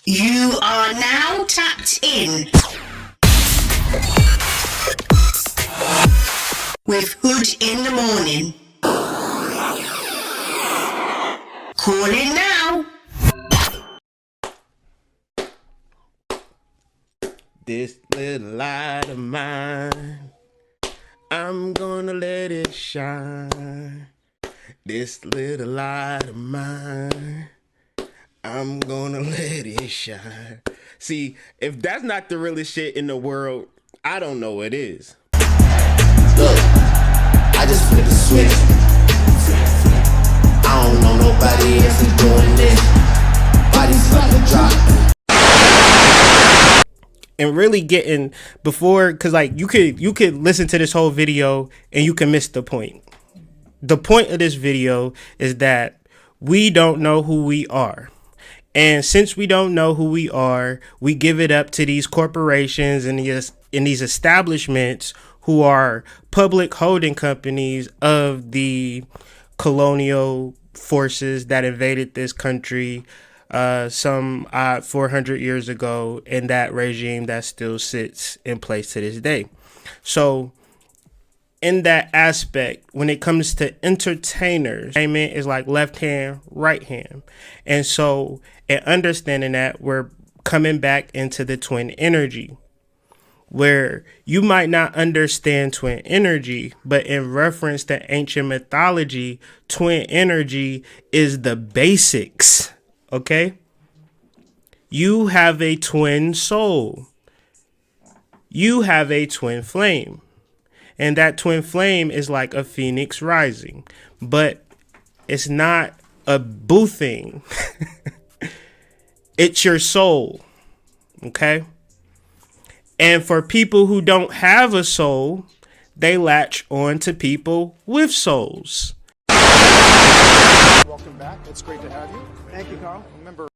You are now tapped in with Hood in the Morning. Call in now. This little light of mine, I'm gonna let it shine. This little light of mine, I'm gonna let it shine. See, if that's not the realest shit in the world, I don't know what is. Look, I just flipped the switch. I don't know nobody else is doing this. Body's about to drop. And really getting before, cause like you could listen to this whole video and you can miss the point. The point of this video is that we don't know who we are. And since we don't know who we are, we give it up to these corporations and these establishments who are public holding companies of the colonial forces that invaded this country some 400 years ago, and that regime that still sits in place to this day. So in that aspect, when it comes to entertainers, entertainment is like left hand, right hand. And so in understanding that, we're coming back into the twin energy, where you might not understand twin energy, but in reference to ancient mythology, twin energy is the basics. Okay? You have a twin soul. You have a twin flame. And that twin flame is like a phoenix rising. But it's not a boo thing. It's your soul. Okay? And for people who don't have a soul, they latch on to people with souls. Welcome back. It's great to have you. Thank you, Carl. Remember,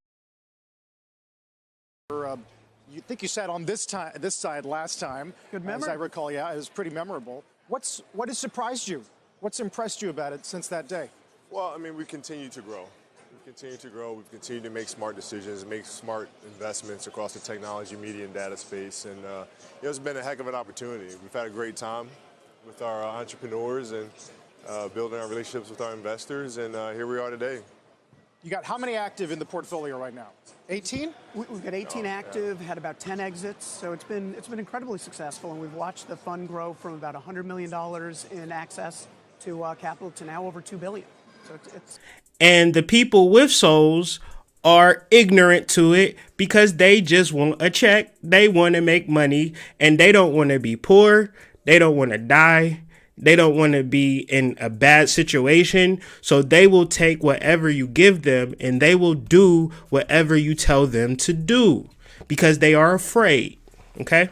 you think you sat on this side last time. Good memory. As I recall, yeah, it was pretty memorable. What has surprised you? What's impressed you about it since that day? Well, I mean, we continue to grow. We've continued to make smart decisions, make smart investments across the technology, media, and data space. And it's been a heck of an opportunity. We've had a great time with our entrepreneurs and building our relationships with our investors. And here we are today. You got how many active in the portfolio right now? 18? We've got 18 active, had about 10 exits, so it's been incredibly successful, and we've watched the fund grow from about $100 million in access to capital to now over $2 billion. So it's And the people with souls are ignorant to it because they just want a check. They want to make money, and they don't want to be poor. They don't want to die. They don't want to be in a bad situation. So they will take whatever you give them, and they will do whatever you tell them to do because they are afraid. Okay?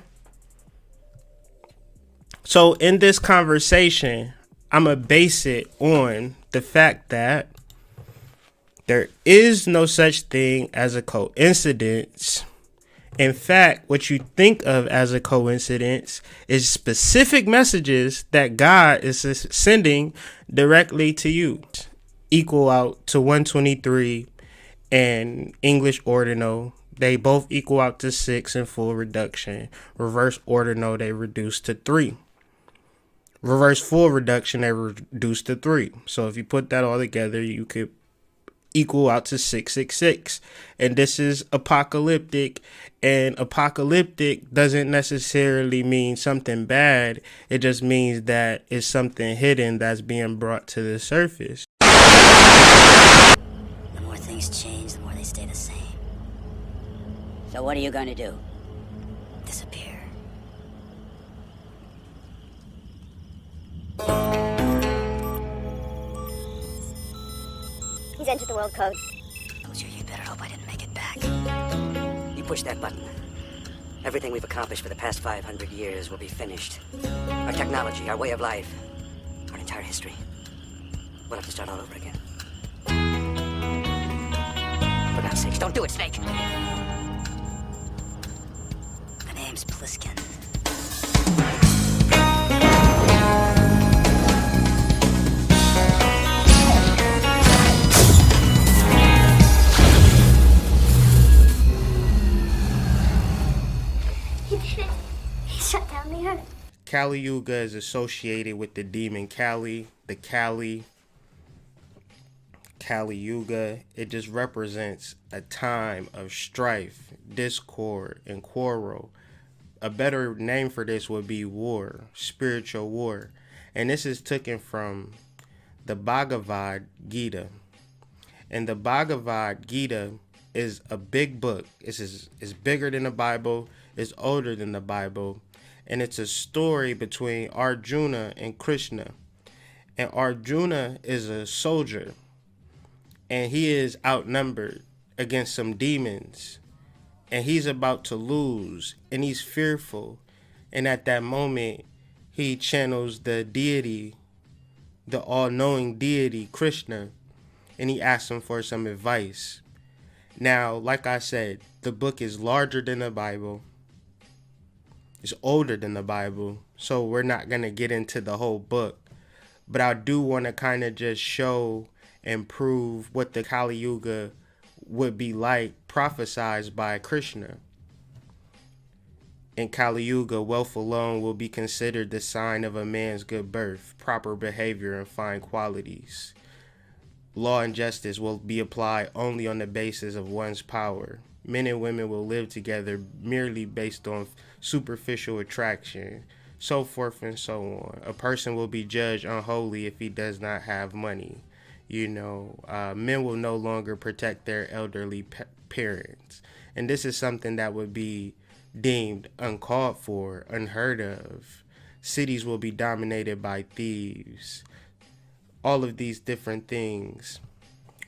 So in this conversation, I'm going to base it on the fact that there is no such thing as a coincidence. In fact, what you think of as a coincidence is specific messages that God is sending directly to you. Equal out to 123 and English ordinal. They both equal out to 6 in full reduction. Reverse ordinal, they reduce to 3. Reverse full reduction, they reduce to 3. So if you put that all together, you could equal out to 666. And this is apocalyptic, and apocalyptic doesn't necessarily mean something bad. It just means that it's something hidden that's being brought to the surface. The more things change, the more they stay the same. So what are you going to do? Disappear. He's entered the world code. Told you better hope I didn't make it back. You push that button. Everything we've accomplished for the past 500 years will be finished. Our technology, our way of life, our entire history. We'll have to start all over again. For God's sakes, don't do it, Snake! The name's Pliskin. Kali Yuga is associated with the demon Kali, the Kali Yuga. It just represents a time of strife, discord, and quarrel. A better name for this would be war, spiritual war. And this is taken from the Bhagavad Gita. And the Bhagavad Gita is a big book. It's bigger than the Bible. It's older than the Bible. And it's a story between Arjuna and Krishna. And Arjuna is a soldier. And he is outnumbered against some demons. And he's about to lose. And he's fearful. And at that moment, he channels the deity, the all-knowing deity, Krishna. And he asks him for some advice. Now, like I said, the book is larger than the Bible. It's older than the Bible. So we're not going to get into the whole book. But I do want to kind of just show and prove what the Kali Yuga would be like, prophesied by Krishna. In Kali Yuga, wealth alone will be considered the sign of a man's good birth, proper behavior, and fine qualities. Law and justice will be applied only on the basis of one's power. Men and women will live together merely based on superficial attraction, so forth and so on. A person will be judged unholy if he does not have money. Men will no longer protect their elderly parents. And this is something that would be deemed uncalled for, unheard of. Cities will be dominated by thieves. All of these different things.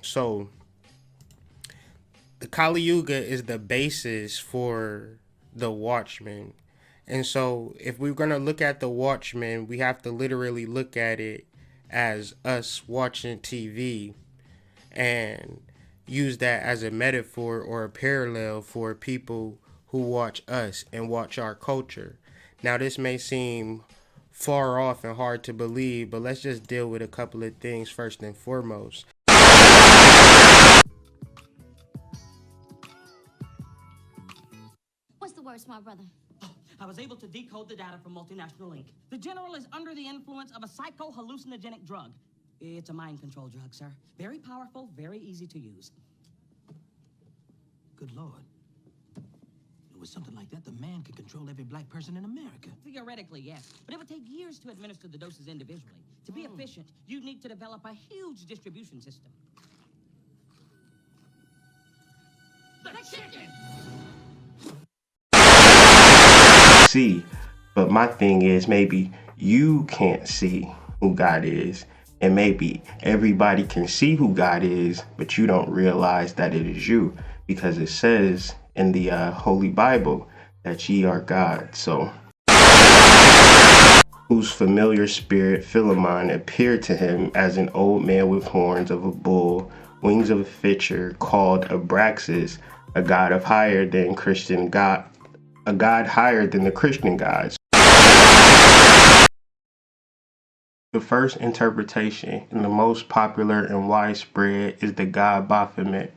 So, the Kali Yuga is the basis for the Watchmen. And so, if we're going to look at the Watchmen, we have to literally look at it as us watching TV and use that as a metaphor or a parallel for people who watch us and watch our culture. Now, this may seem far off and hard to believe, but let's just deal with a couple of things first and foremost. What's the worst, my brother? I was able to decode the data from Multinational Inc. The general is under the influence of a psycho-hallucinogenic drug. It's a mind control drug, sir. Very powerful, very easy to use. Good Lord. With something like that, the man could control every black person in America. Theoretically, yes. But it would take years to administer the doses individually. To be efficient, you'd need to develop a huge distribution system. The chicken! See, but my thing is, maybe you can't see who God is, and maybe everybody can see who God is, but you don't realize that it is you, because it says in the Holy Bible that ye are God. So, whose familiar spirit Philemon appeared to him as an old man with horns of a bull, wings of a fisher, called Abraxas, a god higher than the Christian gods. The first interpretation and the most popular and widespread is the god Baphomet,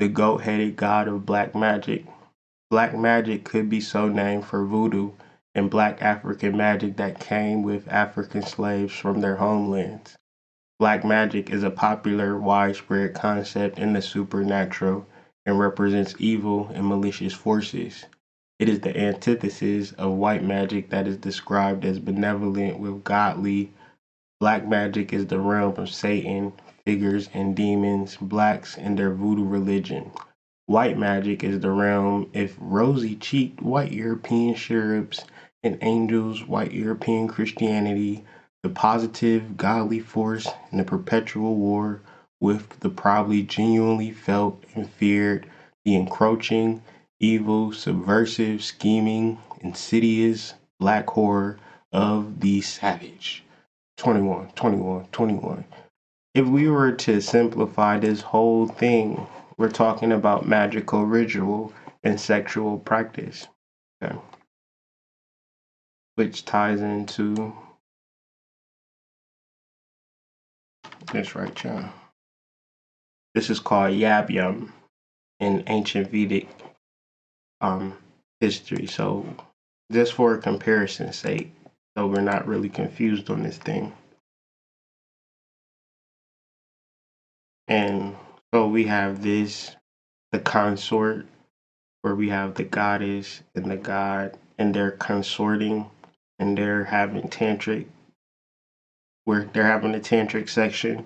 the goat-headed god of black magic. Black magic could be so named for voodoo and black African magic that came with African slaves from their homelands. Black magic is a popular, widespread concept in the supernatural and represents evil and malicious forces. It is the antithesis of white magic that is described as benevolent with godly. Black magic is the realm of Satan, figures, and demons, blacks, and their voodoo religion. White magic is the realm of rosy-cheeked white European cherubs and angels, white European Christianity, the positive, godly force, and the perpetual war with the probably genuinely felt and feared, the encroaching, evil, subversive, scheming, insidious, black horror of the savage. 21. If we were to simplify this whole thing, we're talking about magical ritual and sexual practice, okay, which ties into this right here. This is called Yab Yum in ancient Vedic history. So just for comparison's sake, so we're not really confused on this thing. And so we have this, the consort, where we have the goddess and the god, and they're consorting, and they're having tantric, where they're having a tantric section.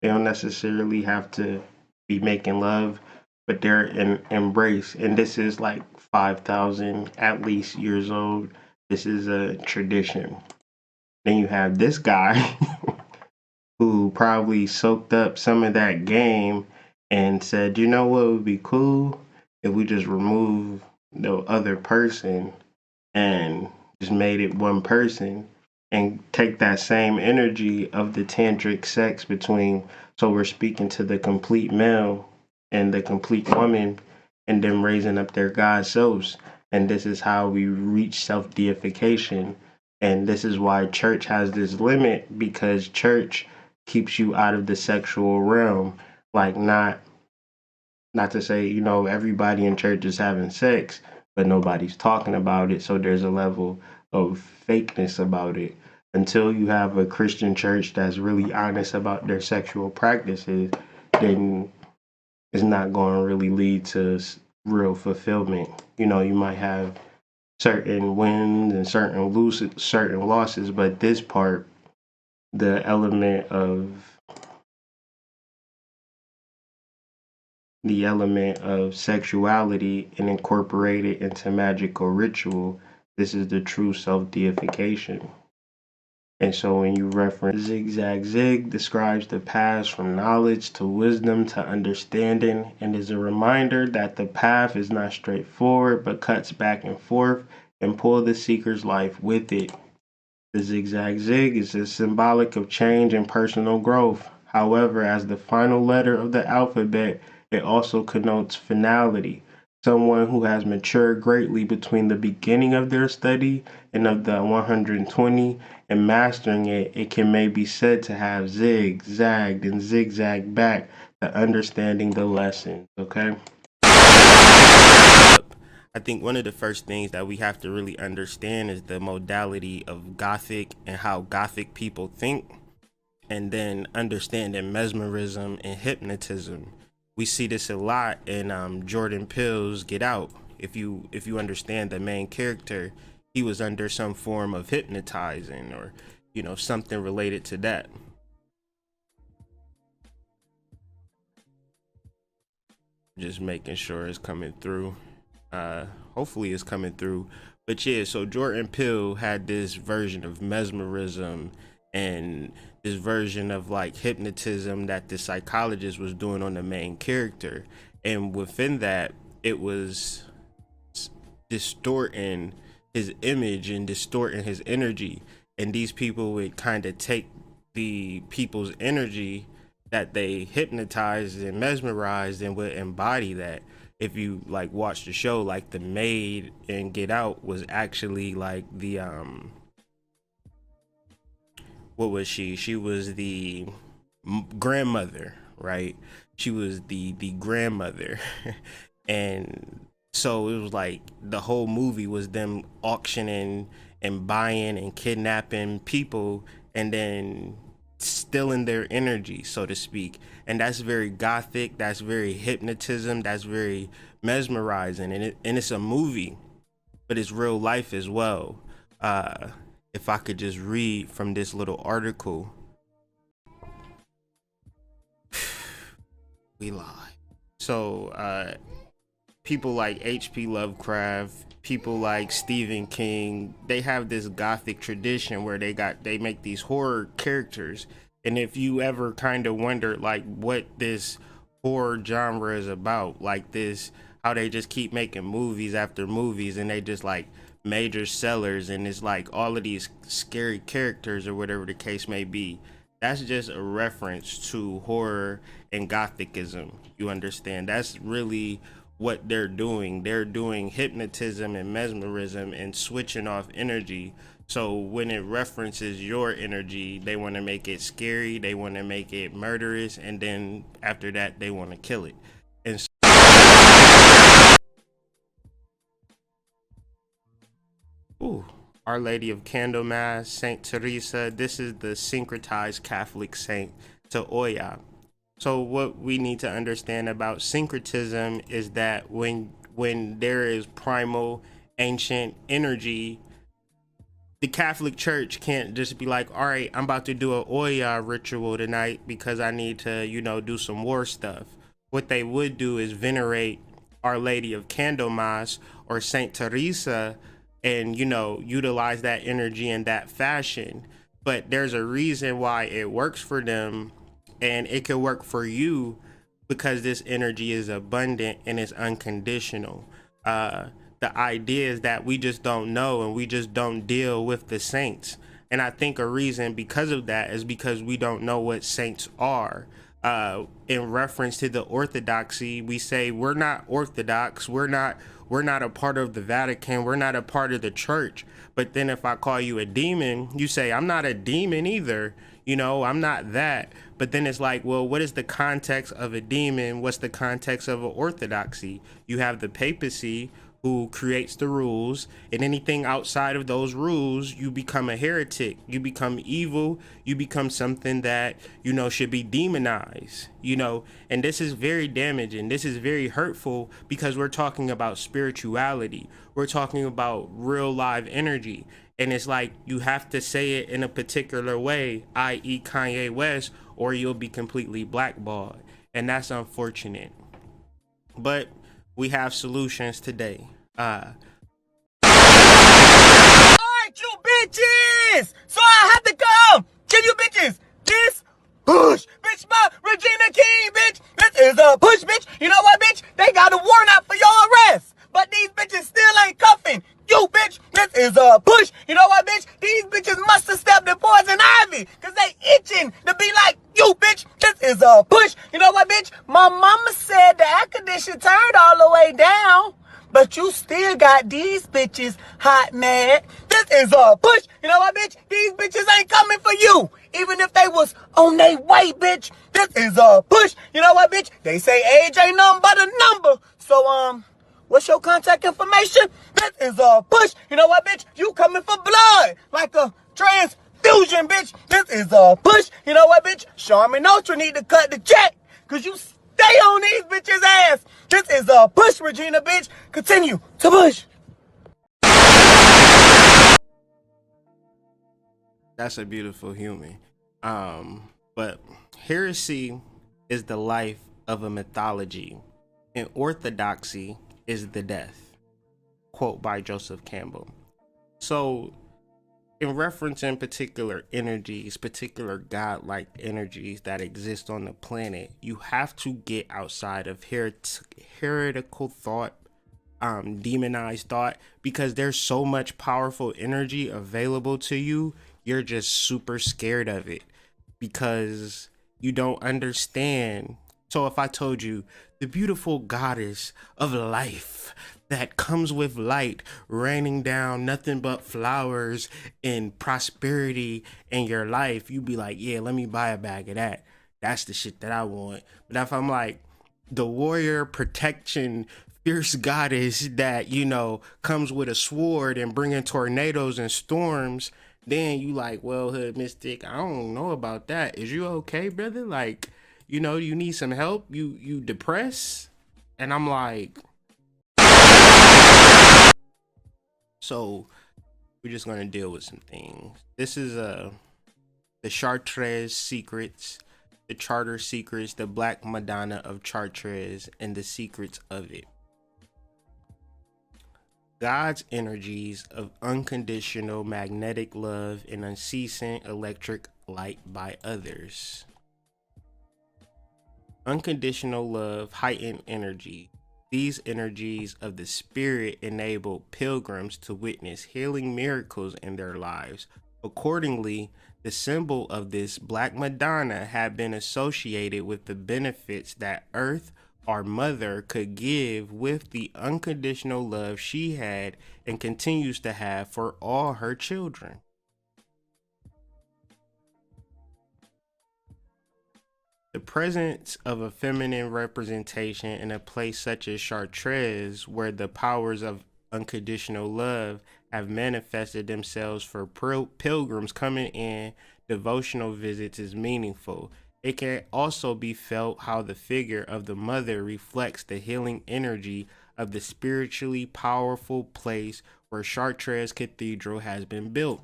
They don't necessarily have to be making love, but they're in embrace. And this is like 5,000 at least years old. This is a tradition. Then you have this guy who probably soaked up some of that game and said, you know what would be cool if we just remove the other person and just made it one person and take that same energy of the tantric sex between, so we're speaking to the complete male and the complete woman and them raising up their God selves. And this is how we reach self-deification. And this is why church has this limit, because church keeps you out of the sexual realm. Like, not to say, you know, everybody in church is having sex, but nobody's talking about it. So there's a level of fakeness about it. Until you have a Christian church that's really honest about their sexual practices, then it's not going to really lead to real fulfillment. You know, you might have certain wins and certain losses, but this part, the element of sexuality and incorporate it into magical ritual, this is the true self-deification. And so when you reference zigzag zig describes the path from knowledge to wisdom to understanding, and is a reminder that the path is not straightforward but cuts back and forth and pull the seeker's life with it. The zigzag zig is a symbolic of change and personal growth. However, as the final letter of the alphabet, it also connotes finality. Someone who has matured greatly between the beginning of their study and of the 120 and mastering it, it can maybe be said to have zigzagged and zigzagged back to understanding the lessons, okay? I think one of the first things that we have to really understand is the modality of Gothic and how Gothic people think, and then understanding mesmerism and hypnotism. We see this a lot in Jordan Peele's Get Out. If you understand the main character, he was under some form of hypnotizing, or, you know, something related to that. Just making sure it's coming through. Hopefully it's coming through. But yeah, so Jordan Peele had this version of mesmerism and this version of like hypnotism that the psychologist was doing on the main character. And within that, it was distorting his image and distorting his energy. And these people would kind of take the people's energy that they hypnotized and mesmerized and would embody that. If you like watch the show, like the maid in Get Out was actually like the what was she? She was the grandmother, right? She was the grandmother. And so it was like the whole movie was them auctioning and buying and kidnapping people and then stealing their energy, so to speak. And that's very Gothic, that's very hypnotism, that's very mesmerizing. And it's a movie, but it's real life as well. If I could just read from this little article. We lie. So people like H.P. Lovecraft, people like Stephen King, they have this Gothic tradition where they make these horror characters. And if you ever kind of wonder like what this horror genre is about, like this, how they just keep making movies after movies and they just like major sellers, and it's like all of these scary characters or whatever the case may be, that's just a reference to horror and Gothicism. You understand? That's really what they're doing. They're doing hypnotism and mesmerism and switching off energy. So when it references your energy, they want to make it scary, they want to make it murderous, and then after that they want to kill it. And so ooh, Our Lady of Candlemas, Saint Teresa. This is the syncretized Catholic saint to Oya. So what we need to understand about syncretism is that when there is primal ancient energy, the Catholic Church can't just be like, all right, I'm about to do an Oya ritual tonight because I need to, do some war stuff. What they would do is venerate Our Lady of Candlemas or Saint Teresa and, utilize that energy in that fashion. But there's a reason why it works for them, and it can work for you because this energy is abundant and it's unconditional. The idea is that we just don't know and we just don't deal with the saints. And I think a reason because of that is because we don't know what saints are. In reference to the orthodoxy, we say we're not orthodox. We're not a part of the Vatican. We're not a part of the church. But then if I call you a demon, you say, I'm not a demon either. I'm not that. But then it's like, well, what is the context of a demon? What's the context of an orthodoxy? You have the papacy, who creates the rules, and anything outside of those rules, you become a heretic, you become evil, you become something that, should be demonized, and this is very damaging. This is very hurtful because we're talking about spirituality. We're talking about real live energy. And it's like, you have to say it in a particular way, i.e. Kanye West, or you'll be completely blackballed. And that's unfortunate. But we have solutions today. Alright, you bitches! So I have to come give you bitches this push. Bitch, my Regina King, bitch. This is a push, bitch. You know what, bitch? They got a warrant out for your arrest. But these bitches still ain't cuffing you, bitch. This is a push. You know what, bitch? These bitches must have stepped in poison ivy. Cause they itching to be like you, bitch. This is a push. You know what, bitch? My mama said the air conditioner turned all the way down. But you still got these bitches hot mad. This is a push. You know what, bitch? These bitches ain't coming for you. Even if they was on their way, bitch. This is a push. You know what, bitch? They say age ain't nothing but a number. So, what's your contact information? This is a push. You know what, bitch? You coming for blood. Like a transfusion, bitch. This is a push. You know what, bitch? Charmin Ultra need to cut the check. Cause you stay on these bitches' ass. This is a push, Regina, bitch. Continue to push. That's a beautiful human. But heresy is the life of a mythology, and orthodoxy is the death. Quote by Joseph Campbell. So, in referencing particular energies, particular godlike energies that exist on the planet, you have to get outside of heretical thought, demonized thought, because there's so much powerful energy available to you. You're just super scared of it because you don't understand. So if I told you the beautiful goddess of life that comes with light raining down nothing but flowers and prosperity in your life, you'd be like, yeah, let me buy a bag of that. That's the shit that I want. But if I'm like the warrior protection fierce goddess that, comes with a sword and bringing tornadoes and storms, then you like, well, Hood Mystic, I don't know about that. Is you okay, brother? Like, you need some help? You depressed? And I'm like, so we're just going to deal with some things. This is the Chartres secrets, the Charter secrets, the Black Madonna of Chartres, and the secrets of it. God's energies of unconditional magnetic love and unceasing electric light by others. Unconditional love, heightened energy. These energies of the spirit enable pilgrims to witness healing miracles in their lives. Accordingly, the symbol of this Black Madonna had been associated with the benefits that Earth, our mother, could give with the unconditional love she had and continues to have for all her children. The presence of a feminine representation in a place such as Chartres, where the powers of unconditional love have manifested themselves for pilgrims coming in. Devotional visits is meaningful. It can also be felt how the figure of the mother reflects the healing energy of the spiritually powerful place where Chartres Cathedral has been built.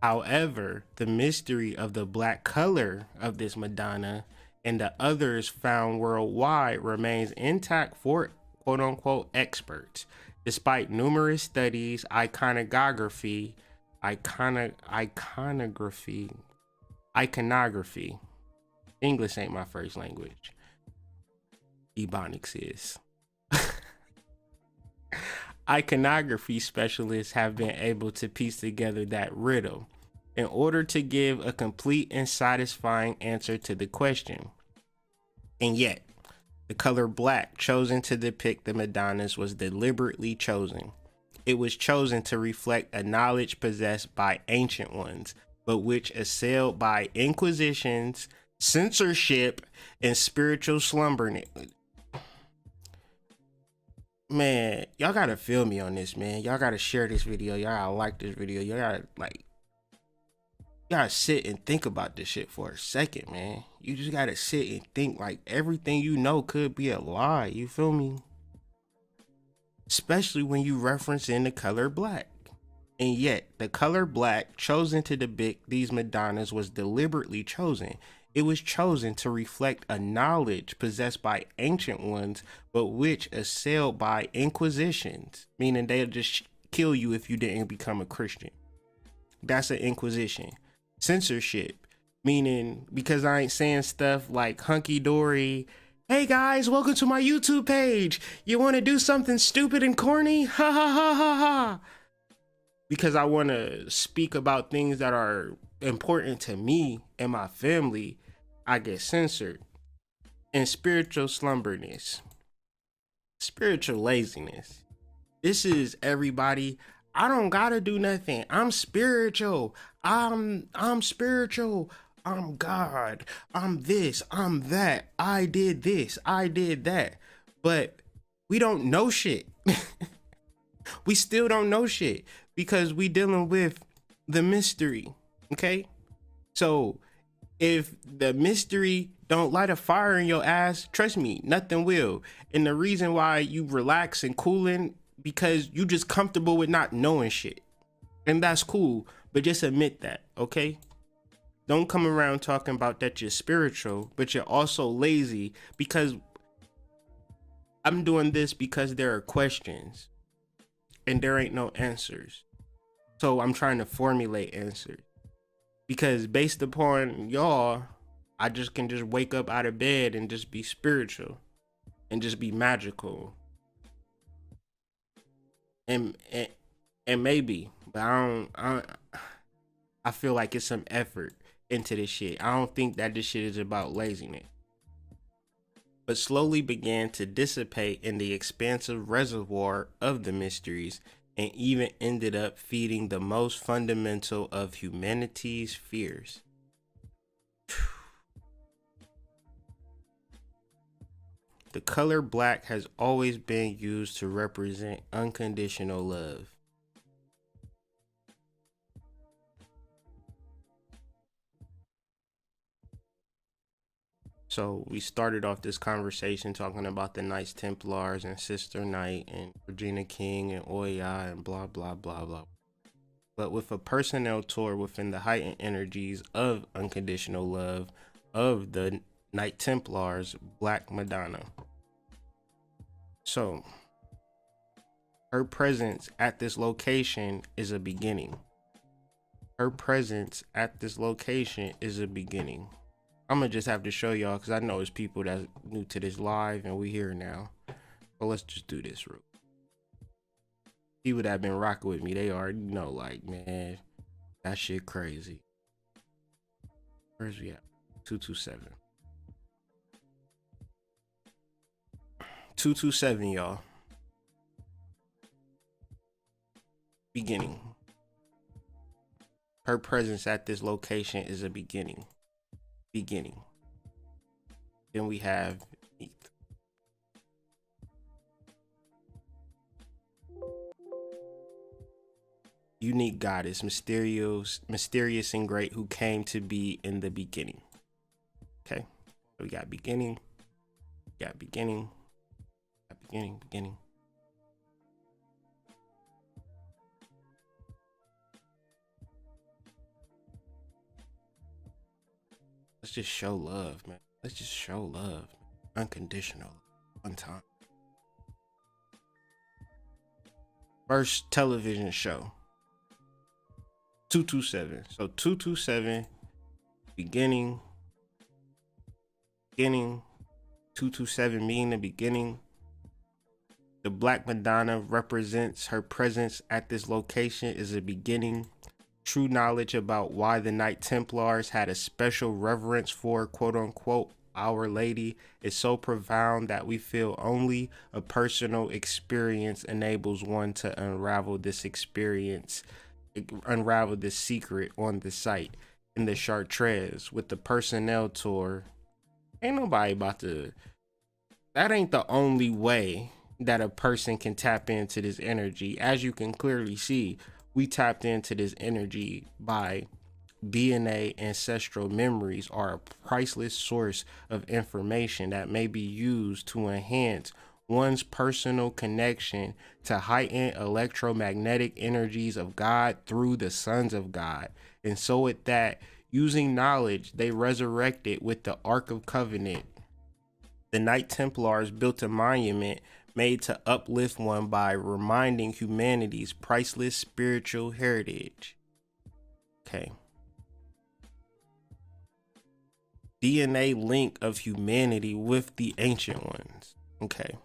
However, the mystery of the black color of this Madonna and the others found worldwide remains intact for quote-unquote experts. Despite numerous studies, iconography, English ain't my first language. Ebonics is. Iconography specialists have been able to piece together that riddle in order to give a complete and satisfying answer to the question. And yet, the color black chosen to depict the Madonnas was deliberately chosen. It was chosen to reflect a knowledge possessed by ancient ones, but which assailed by inquisitions, censorship, and spiritual slumber. Man, y'all gotta feel me on this, man. Y'all gotta share this video. Y'all gotta like this video. Y'all gotta sit and think about this shit for a second, man. You just gotta sit and think like everything you know could be a lie. You feel me? Especially when you reference in the color black. And yet, the color black chosen to depict these Madonnas was deliberately chosen. It was chosen to reflect a knowledge possessed by ancient ones, but which assailed by inquisitions, meaning they'll just kill you if you didn't become a Christian. That's an inquisition. Censorship, meaning because I ain't saying stuff like hunky-dory, hey guys, welcome to my YouTube page. You want to do something stupid and corny? Ha ha ha ha ha. Because I want to speak about things that are important to me and my family, I get censored. And spiritual slumberness, spiritual laziness. This is everybody. I don't gotta do nothing. I'm spiritual. I'm spiritual. I'm God. I'm this. I'm that. I did this. I did that. But we don't know shit. We still don't know shit because we dealing with the mystery. Okay? So if the mystery don't light a fire in your ass, trust me, nothing will. And the reason why you relax and cooling because you just comfortable with not knowing shit. And that's cool, but just admit that, okay? Don't come around talking about that you're spiritual, but you're also lazy because I'm doing this because there are questions and there ain't no answers. So I'm trying to formulate answers. Because based upon y'all, I just can just wake up out of bed and just be spiritual and just be magical. And maybe, but I feel like it's some effort into this shit. I don't think that this shit is about laziness. But slowly began to dissipate in the expansive reservoir of the mysteries and even ended up feeding the most fundamental of humanity's fears. The color black has always been used to represent unconditional love. So we started off this conversation talking about the Knights Templars and Sister Knight and Regina King and Oya and blah, blah, blah, blah. But with a personnel tour within the heightened energies of unconditional love of the Knight Templars, Black Madonna. So her presence at this location is a beginning. Her presence at this location is a beginning. I'm gonna just have to show y'all because I know it's people that's new to this live and we here now. But let's just do this real. People that have been rocking with me, they already know, like, man, that shit crazy. Where's we at? 227. 227, y'all. Beginning. Her presence at this location is a beginning. Beginning. Then we have ETH. unique goddess, mysterious and great, who came to be in the beginning. Okay, so we got beginning, beginning. Let's just show love, man. Let's just show love. Unconditional. One time. First television show. 227. So 227, beginning. 227 meaning the beginning. The Black Madonna represents her presence at this location is a beginning. True knowledge about why the Knight Templars had a special reverence for quote unquote Our Lady is so profound that we feel only a personal experience enables one to unravel this secret on the site. In the Chartres with the personnel tour, ain't nobody about to, that ain't the only way that a person can tap into this energy. As you can clearly see, we tapped into this energy by DNA. Ancestral memories are a priceless source of information that may be used to enhance one's personal connection to heightened electromagnetic energies of God through the sons of God. And so with that, using knowledge, they resurrected with the Ark of Covenant. The Knight Templars built a monument made to uplift one by reminding humanity's priceless spiritual heritage. Okay. DNA link of humanity with the ancient ones. Okay.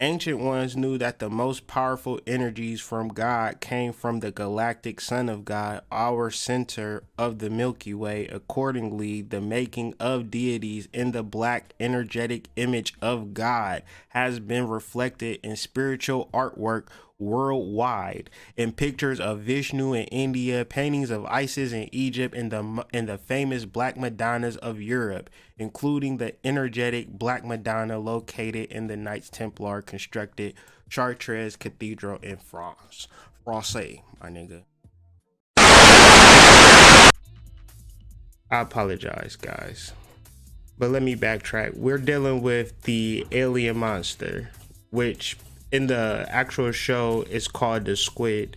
Ancient ones knew that the most powerful energies from God came from the galactic Son of God, our center of the Milky Way. Accordingly, the making of deities in the black energetic image of God has been reflected in spiritual artwork worldwide, in pictures of Vishnu in India, paintings of Isis in Egypt, and the famous Black Madonnas of Europe, including the energetic Black Madonna located in the Knights Templar constructed Chartres Cathedral in France. Francais, my nigga. I apologize, guys, but let me backtrack. We're dealing with the alien monster, which in the actual show is called the Squid.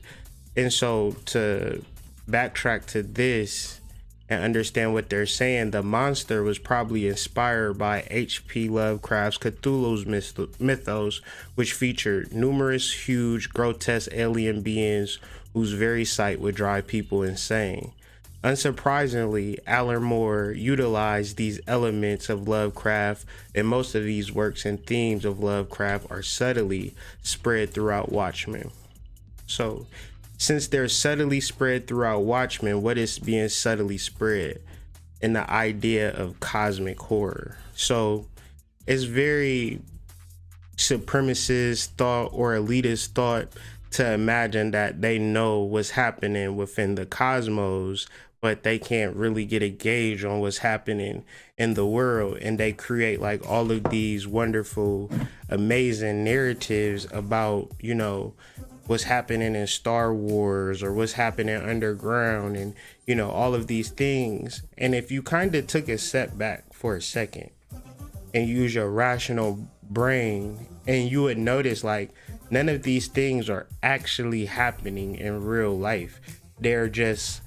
And so to backtrack to this and understand what they're saying, the monster was probably inspired by H.P. Lovecraft's Cthulhu's mythos, which featured numerous huge grotesque alien beings whose very sight would drive people insane. Unsurprisingly, Alan Moore utilized these elements of Lovecraft, and most of these works and themes of Lovecraft are subtly spread throughout Watchmen. So, since they're subtly spread throughout Watchmen, what is being subtly spread? In the idea of cosmic horror. So, it's very supremacist thought or elitist thought to imagine that they know what's happening within the cosmos, but they can't really get a gauge on what's happening in the world. And they create like all of these wonderful, amazing narratives about, you know, what's happening in Star Wars or what's happening underground and, you know, all of these things. And if you kind of took a step back for a second and use your rational brain, and you would notice like none of these things are actually happening in real life. They're just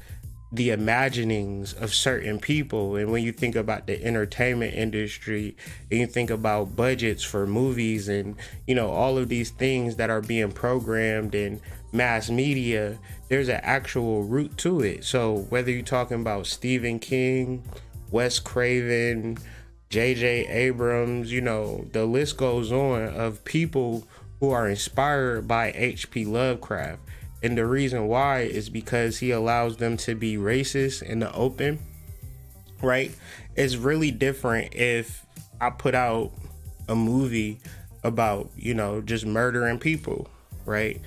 the imaginings of certain people. And when you think about the entertainment industry and you think about budgets for movies and, you know, all of these things that are being programmed in mass media, there's an actual root to it. So whether you're talking about Stephen King, Wes Craven, J.J. Abrams, you know, the list goes on of people who are inspired by H.P. Lovecraft. And the reason why is because he allows them to be racist in the open, right? It's really different if I put out a movie about, you know, just murdering people, right?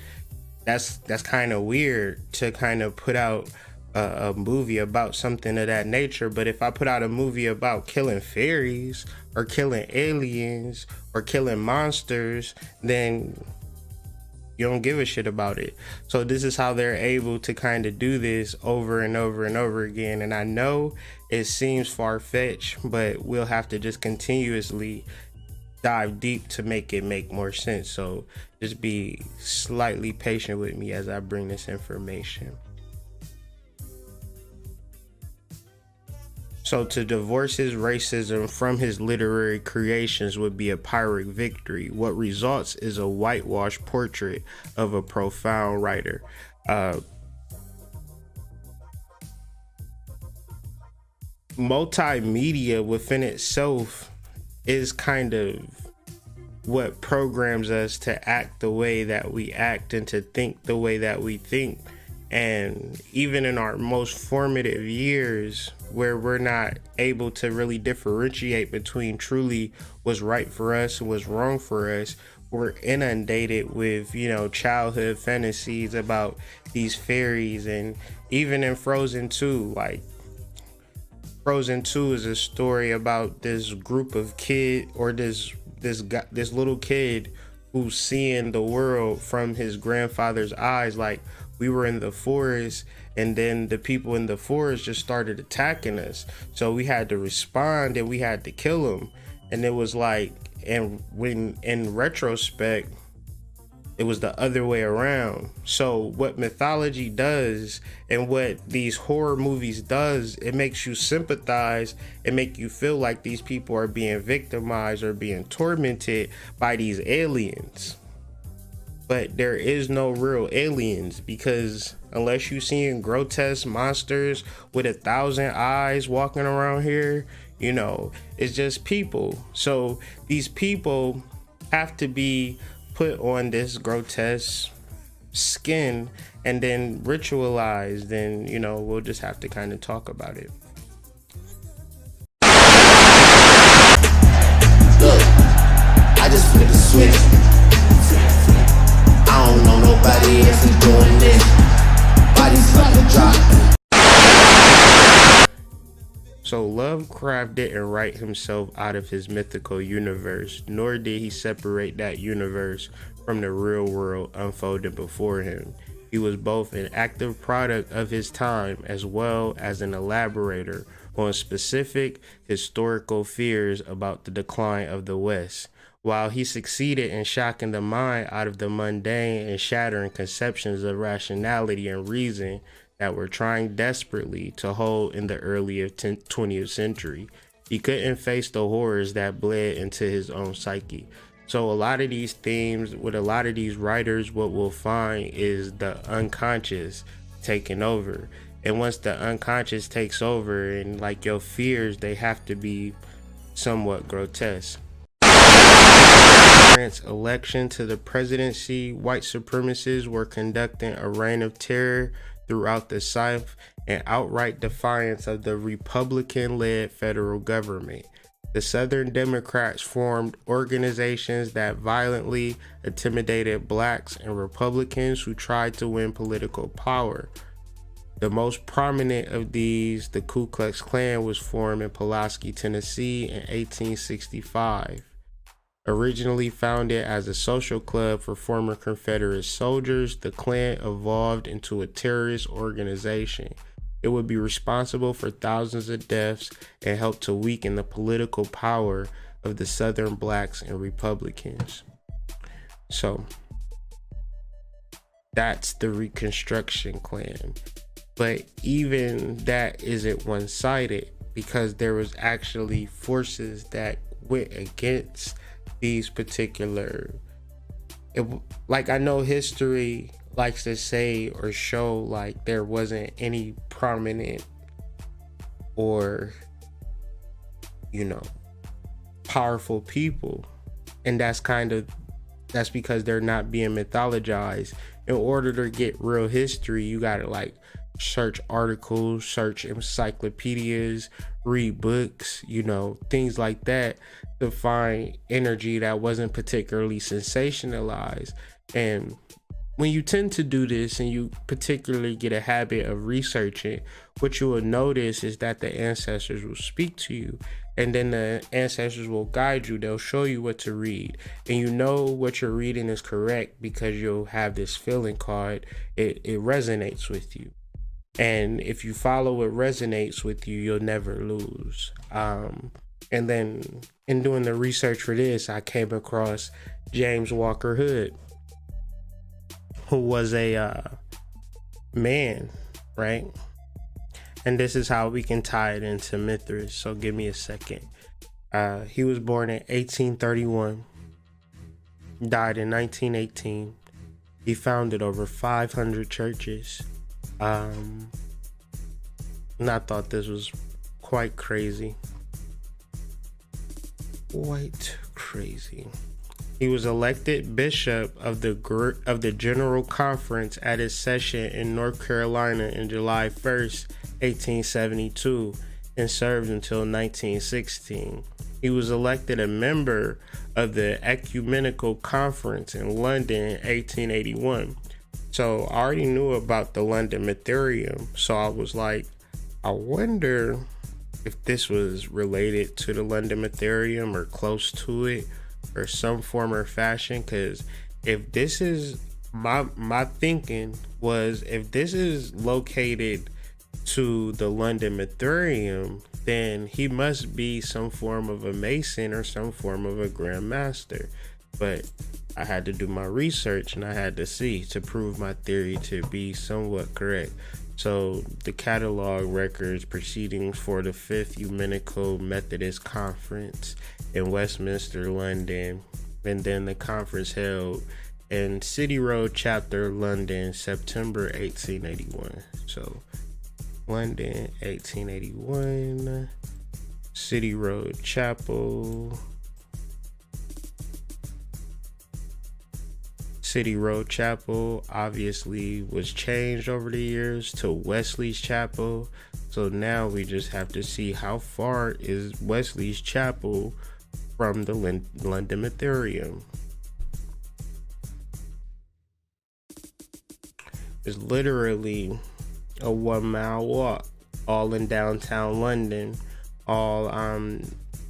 That's kind of weird to kind of put out a movie about something of that nature. But if I put out a movie about killing fairies or killing aliens or killing monsters, then You don't give a shit about it. So this is how they're able to kind of do this over and over and over again. And I know it seems far-fetched, but we'll have to just continuously dive deep to make it make more sense. So just be slightly patient with me as I bring this information. So to divorce his racism from his literary creations would be a Pyrrhic victory. What results is a whitewashed portrait of a profound writer. Multimedia within itself is kind of what programs us to act the way that we act and to think the way that we think. And even in our most formative years, where we're not able to really differentiate between truly what's right for us and what's wrong for us, we're inundated with, childhood fantasies about these fairies. And even in Frozen 2, like Frozen 2 is a story about this group of kids, or this little kid who's seeing the world from his grandfather's eyes. Like, we were in the forest, and then the people in the forest just started attacking us. So we had to respond, and we had to kill them. And it was like, and when in retrospect, it was the other way around. So what mythology does and what these horror movies does, it makes you sympathize and make you feel like these people are being victimized or being tormented by these aliens. But there is no real aliens, because unless you're seeing grotesque monsters with 1,000 eyes walking around here, it's just people. So these people have to be put on this grotesque skin and then ritualized. And, we'll just have to kind of talk about it. Look, I just flipped the switch. I don't know nobody else is doing this. Bodies about to drop. So Lovecraft didn't write himself out of his mythical universe, nor did he separate that universe from the real world unfolding before him. He was both an active product of his time as well as an elaborator on specific historical fears about the decline of the West. While he succeeded in shocking the mind out of the mundane and shattering conceptions of rationality and reason that were trying desperately to hold in the early 20th century, he couldn't face the horrors that bled into his own psyche. So a lot of these themes with a lot of these writers, what we'll find is the unconscious taking over. And once the unconscious takes over, and like your fears, they have to be somewhat grotesque. Election to the presidency, white supremacists were conducting a reign of terror throughout the South in outright defiance of the Republican-led federal government. The Southern Democrats formed organizations that violently intimidated blacks and Republicans who tried to win political power. The most prominent of these, the Ku Klux Klan, was formed in Pulaski, Tennessee in 1865. Originally founded as a social club for former Confederate soldiers, the Klan evolved into a terrorist organization. It would be responsible for thousands of deaths and helped to weaken the political power of the Southern blacks and Republicans. So that's the Reconstruction Klan. But even that isn't one-sided, because there was actually forces that went against these particular, like, I know history likes to say or show like there wasn't any prominent or powerful people, and that's because they're not being mythologized. In order to get real history, you gotta like search articles, search encyclopedias, read books, things like that, to find energy that wasn't particularly sensationalized. And when you tend to do this and you particularly get a habit of researching, what you will notice is that the ancestors will speak to you and then the ancestors will guide you. They'll show you what to read, and you know what you're reading is correct because you'll have this feeling called it resonates with you. And if you follow what resonates with you, you'll never lose. And then in doing the research for this, I came across James Walker Hood, who was a man, right? And this is how we can tie it into Mithras. So give me a second. He was born in 1831, died in 1918. He founded over 500 churches. And I thought this was quite crazy. He was elected bishop of the General Conference at its session in North Carolina in July 1st, 1872, and served until 1916. He was elected a member of the Ecumenical Conference in London in 1881. So I already knew about the London Mytherium, so I was like, I wonder if this was related to the London Mytherium or close to it or some form or fashion, because if this is my thinking was, if this is located to the London Mytherium, then he must be some form of a Mason or some form of a Grand Master. But I had to do my research and I had to see to prove my theory to be somewhat correct. So the catalog records proceedings for the 5th Ecumenical Methodist Conference in Westminster, London, and then the conference held in City Road Chapter, London, September 1881. So London, 1881, City Road Chapel. City Road Chapel obviously was changed over the years to Wesley's Chapel. So now we just have to see how far is Wesley's Chapel from the London Mytherium. It's literally a 1 mile walk, all in downtown London, all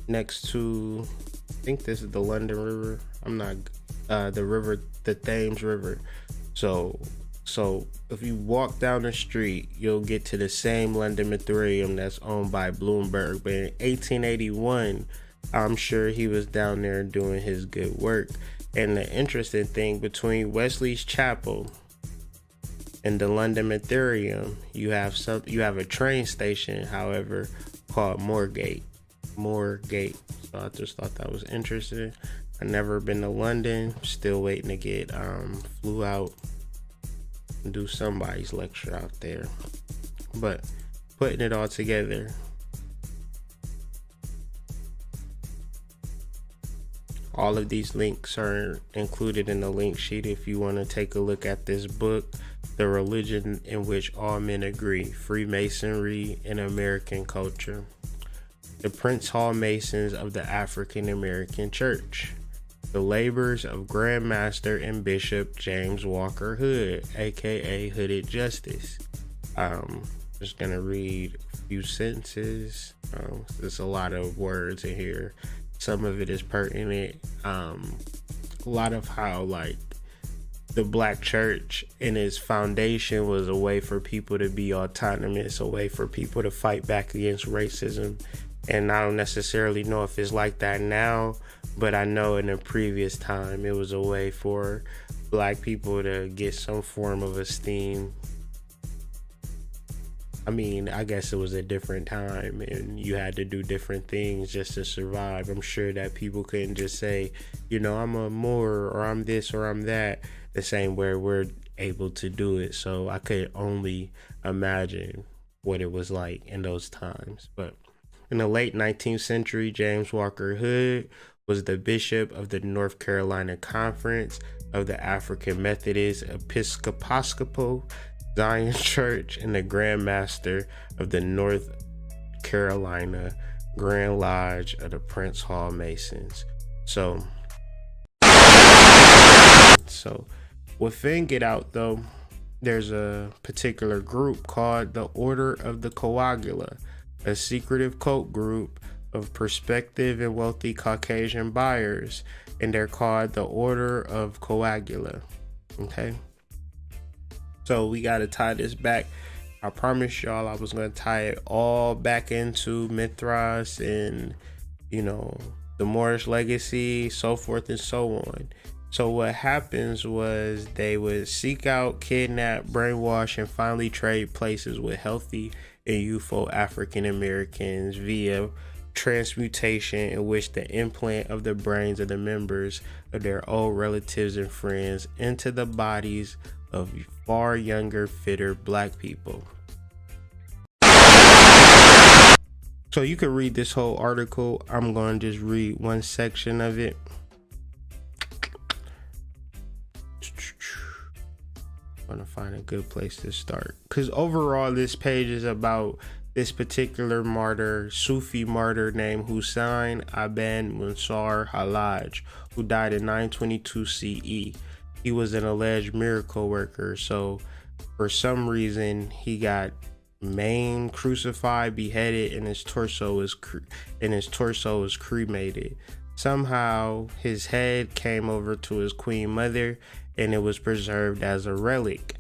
next to, I think this is the London River. I'm not the Thames River. So if you walk down the street, you'll get to the same London Mytherium that's owned by Bloomberg. But in 1881, I'm sure he was down there doing his good work. And the interesting thing, between Wesley's Chapel and the London Mytherium, you have a train station, however, called Moorgate. So I just thought that was interesting. I've never been to London, still waiting to get flew out and do somebody's lecture out there. But putting it all together, all of these links are included in the link sheet if you want to take a look at this book, The Religion in Which All Men Agree, Freemasonry in American Culture. The Prince Hall Masons of the African American Church. The labors of Grand Master and Bishop James Walker Hood, aka Hooded Justice. Just gonna read a few sentences. There's a lot of words in here. Some of it is pertinent. A lot of how the black church in its foundation was a way for people to be autonomous, a way for people to fight back against racism. And I don't necessarily know if it's like that now, but I know in a previous time it was a way for black people to get some form of esteem. I mean, I guess it was a different time and you had to do different things just to survive. I'm sure that people couldn't just say, I'm a Moor or I'm this or I'm that, the same way we're able to do it. So I could only imagine what it was like in those times. But in the late 19th century, James Walker Hood was the bishop of the North Carolina Conference of the African Methodist Episcopal Zion Church and the Grand Master of the North Carolina Grand Lodge of the Prince Hall Masons. So within Get Out, though, there's a particular group called the Order of the Coagula, a secretive cult group of prospective and wealthy Caucasian buyers, and they're called the Order of Coagula. Okay, so we got to tie this back. I promised y'all I was going to tie it all back into Mithras and, you know, the Moorish legacy, so forth and so on. So what happens was they would seek out, kidnap, brainwash, and finally trade places with healthy and youthful African Americans via transmutation, in which the implant of the brains of the members of their old relatives and friends into the bodies of far younger, fitter black people. So you could read this whole article. I'm going to just read one section of it. I'm going to find a good place to start, because overall this page is about this particular martyr, Sufi martyr named Hussein Ibn Mansur Hallaj, who died in 922 CE. He was an alleged miracle worker, so for some reason he got maimed, crucified, beheaded, and his torso was cremated. Somehow his head came over to his queen mother, and it was preserved as a relic.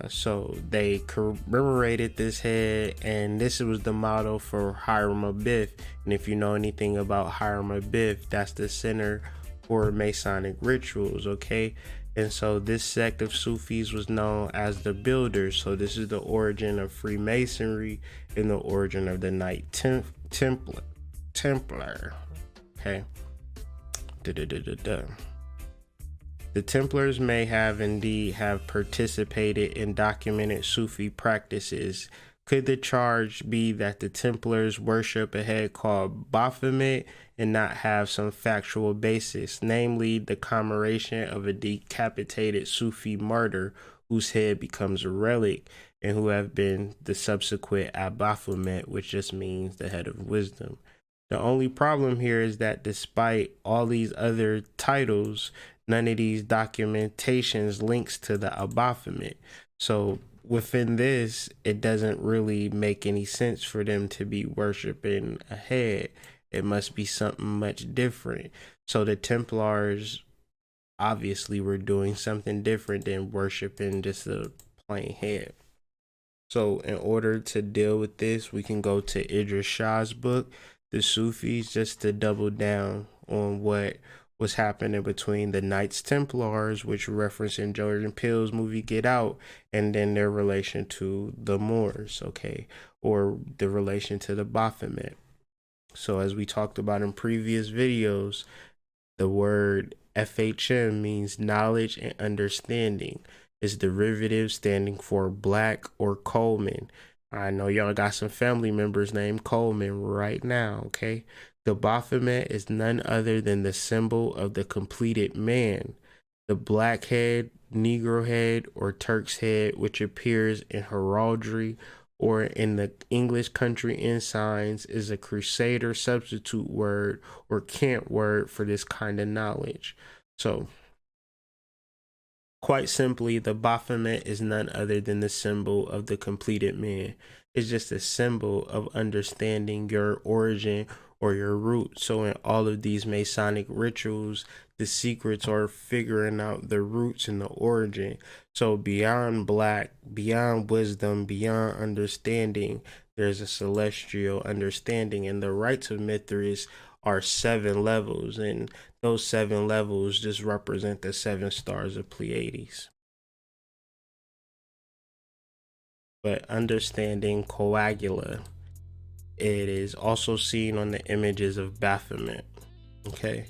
So they commemorated this head, and this was the model for Hiram Abiff. And if you know anything about Hiram Abiff, that's the center for Masonic rituals, okay? And so this sect of Sufis was known as the Builders. So this is the origin of Freemasonry and the origin of the Knight Templar. Okay. The Templars may have indeed have participated in documented Sufi practices. Could the charge be that the Templars worship a head called Baphomet and not have some factual basis, namely the commemoration of a decapitated Sufi martyr whose head becomes a relic and who have been the subsequent Baphomet, which just means the head of wisdom? The only problem here is that despite all these other titles, none of these documentations links to the Baphomet. So within this, it doesn't really make any sense for them to be worshiping a head. It must be something much different. So the Templars obviously were doing something different than worshiping just a plain head. So in order to deal with this, we can go to Idris Shah's book, The Sufis, just to double down on what was happening between the Knights Templars, which referenced in Jordan Peele's movie Get Out, and then their relation to the Moors, okay, or the relation to the Baphomet. So as we talked about in previous videos, the word FHM means knowledge and understanding. It's derivative standing for black or Coleman. I know y'all got some family members named Coleman right now, okay? The Baphomet is none other than the symbol of the completed man. The black head, Negro head, or Turk's head, which appears in heraldry or in the English country ensigns, is a crusader substitute word or cant word for this kind of knowledge. So, quite simply, the Baphomet is none other than the symbol of the completed man. It's just a symbol of understanding your origin or your root. So in all of these Masonic rituals, the secrets are figuring out the roots and the origin. So beyond black, beyond wisdom, beyond understanding, there's a celestial understanding. And the rites of Mithras are 7 levels, and those 7 levels just represent the 7 stars of Pleiades. But understanding coagula, it is also seen on the images of Baphomet, okay?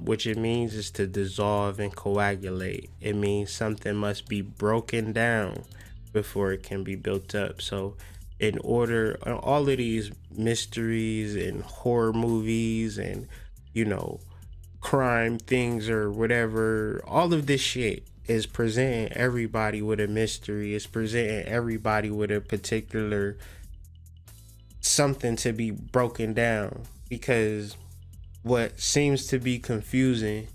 Which it means is to dissolve and coagulate. It means something must be broken down before it can be built up. So in order, all of these mysteries and horror movies and, you know, crime things or whatever, all of this shit is presenting everybody with a mystery. It's presenting everybody with a particular something to be broken down, because what seems to be confusing,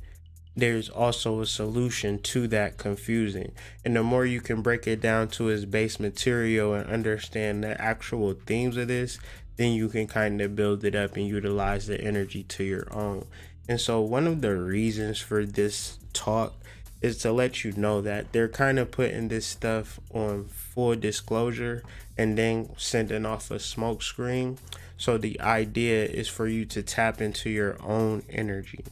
there's also a solution to that confusing. And the more you can break it down to its base material and understand the actual themes of this, then you can kind of build it up and utilize the energy to your own. And so one of the reasons for this talk is to let you know that they're kind of putting this stuff on full disclosure and then sending off a smoke screen. So the idea is for you to tap into your own energy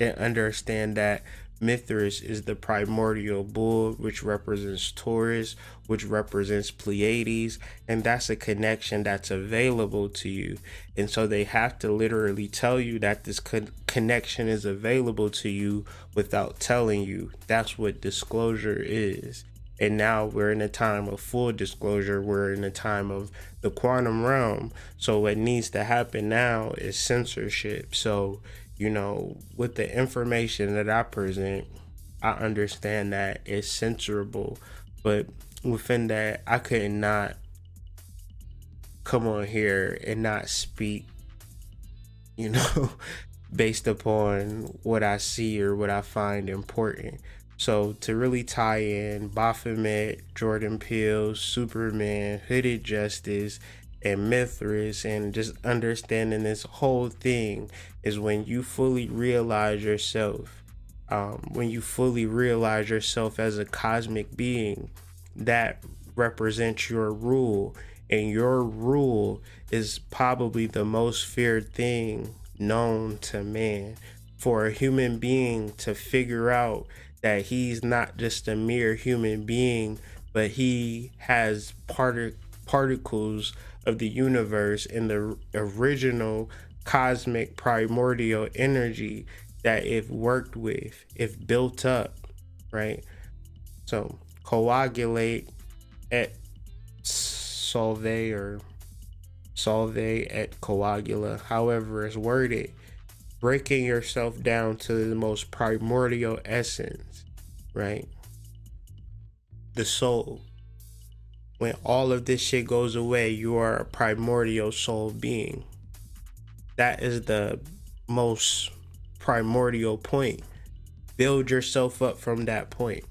and understand that Mithras is the primordial bull, which represents Taurus, which represents Pleiades, and that's a connection that's available to you. And so they have to literally tell you that this connection is available to you without telling you. That's what disclosure is. And now we're in a time of full disclosure. We're in a time of the quantum realm. So what needs to happen now is censorship. So, you know, with the information that I present, I understand that it's censorable, but within that, I could not come on here and not speak, you know, based upon what I see or what I find important. So to really tie in Baphomet, Jordan Peele, Superman, Hooded Justice, and Mithras, and just understanding this whole thing is when you fully realize yourself. When you fully realize yourself as a cosmic being, that represents your rule, and your rule is probably the most feared thing known to man. For a human being to figure out that he's not just a mere human being, but he has particles of the universe and the original cosmic primordial energy that if worked with, if built up, right? So coagulate et solve, or solve et coagula, however it's worded, breaking yourself down to the most primordial essence, right? The soul. When all of this shit goes away, you are a primordial soul being. That is the most primordial point. Build yourself up from that point.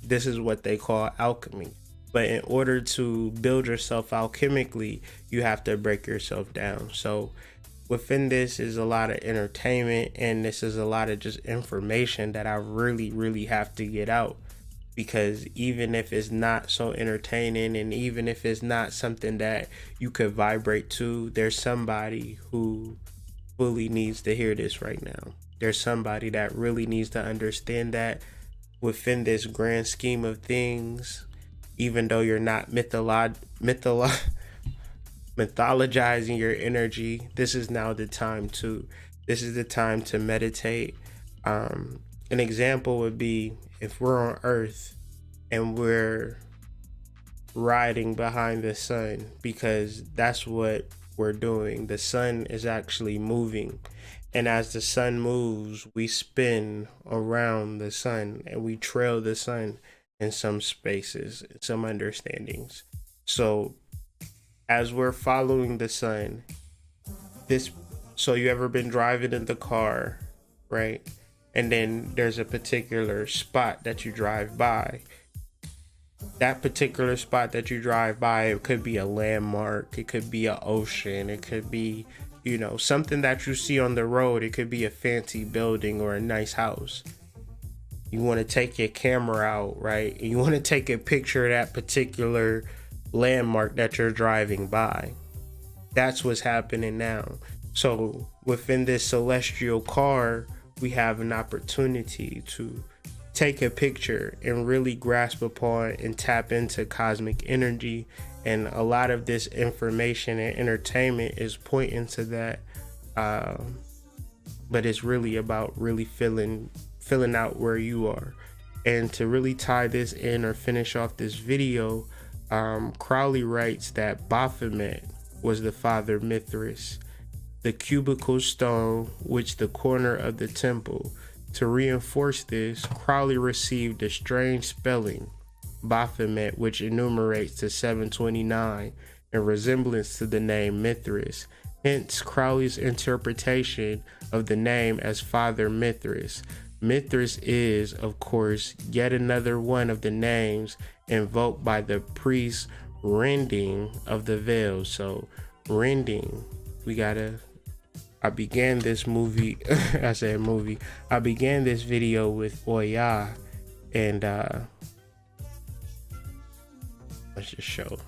This is what they call alchemy. But in order to build yourself alchemically, you have to break yourself down. So within this is a lot of entertainment, and this is a lot of just information that I really have to get out. Because even if it's not so entertaining, and even if it's not something that you could vibrate to, there's somebody who fully needs to hear this right now. There's somebody that really needs to understand that within this grand scheme of things, even though you're not mythologizing your energy, this is now the time to. This is the time to meditate. An example would be if we're on Earth and we're riding behind the sun, because that's what we're doing. The sun is actually moving. And as the sun moves, we spin around the sun and we trail the sun in some spaces, some understandings. So as we're following the sun, so you ever been driving in the car, right? And then there's a particular spot that you drive by. That particular spot that you drive by, it could be a landmark, it could be an ocean, it could be, you know, something that you see on the road, it could be a fancy building or a nice house. You want to take your camera out, right? And you want to take a picture of that particular landmark that you're driving by. That's what's happening now. So within this celestial car, we have an opportunity to take a picture and really grasp upon and tap into cosmic energy. And a lot of this information and entertainment is pointing to that. But it's really about really filling out where you are. And to really tie this in or finish off this video, Crowley writes that Baphomet was the father Mithras, the cubical stone which the corner of the temple. To reinforce this, Crowley received a strange spelling, Baphomet, which enumerates to 729 in resemblance to the name Mithras. Hence Crowley's interpretation of the name as Father Mithras. Mithras is, of course, yet another one of the names invoked by the priest's rending of the veil. So rending. I began this movie. I said movie. I began this video with Oya, and let's just show.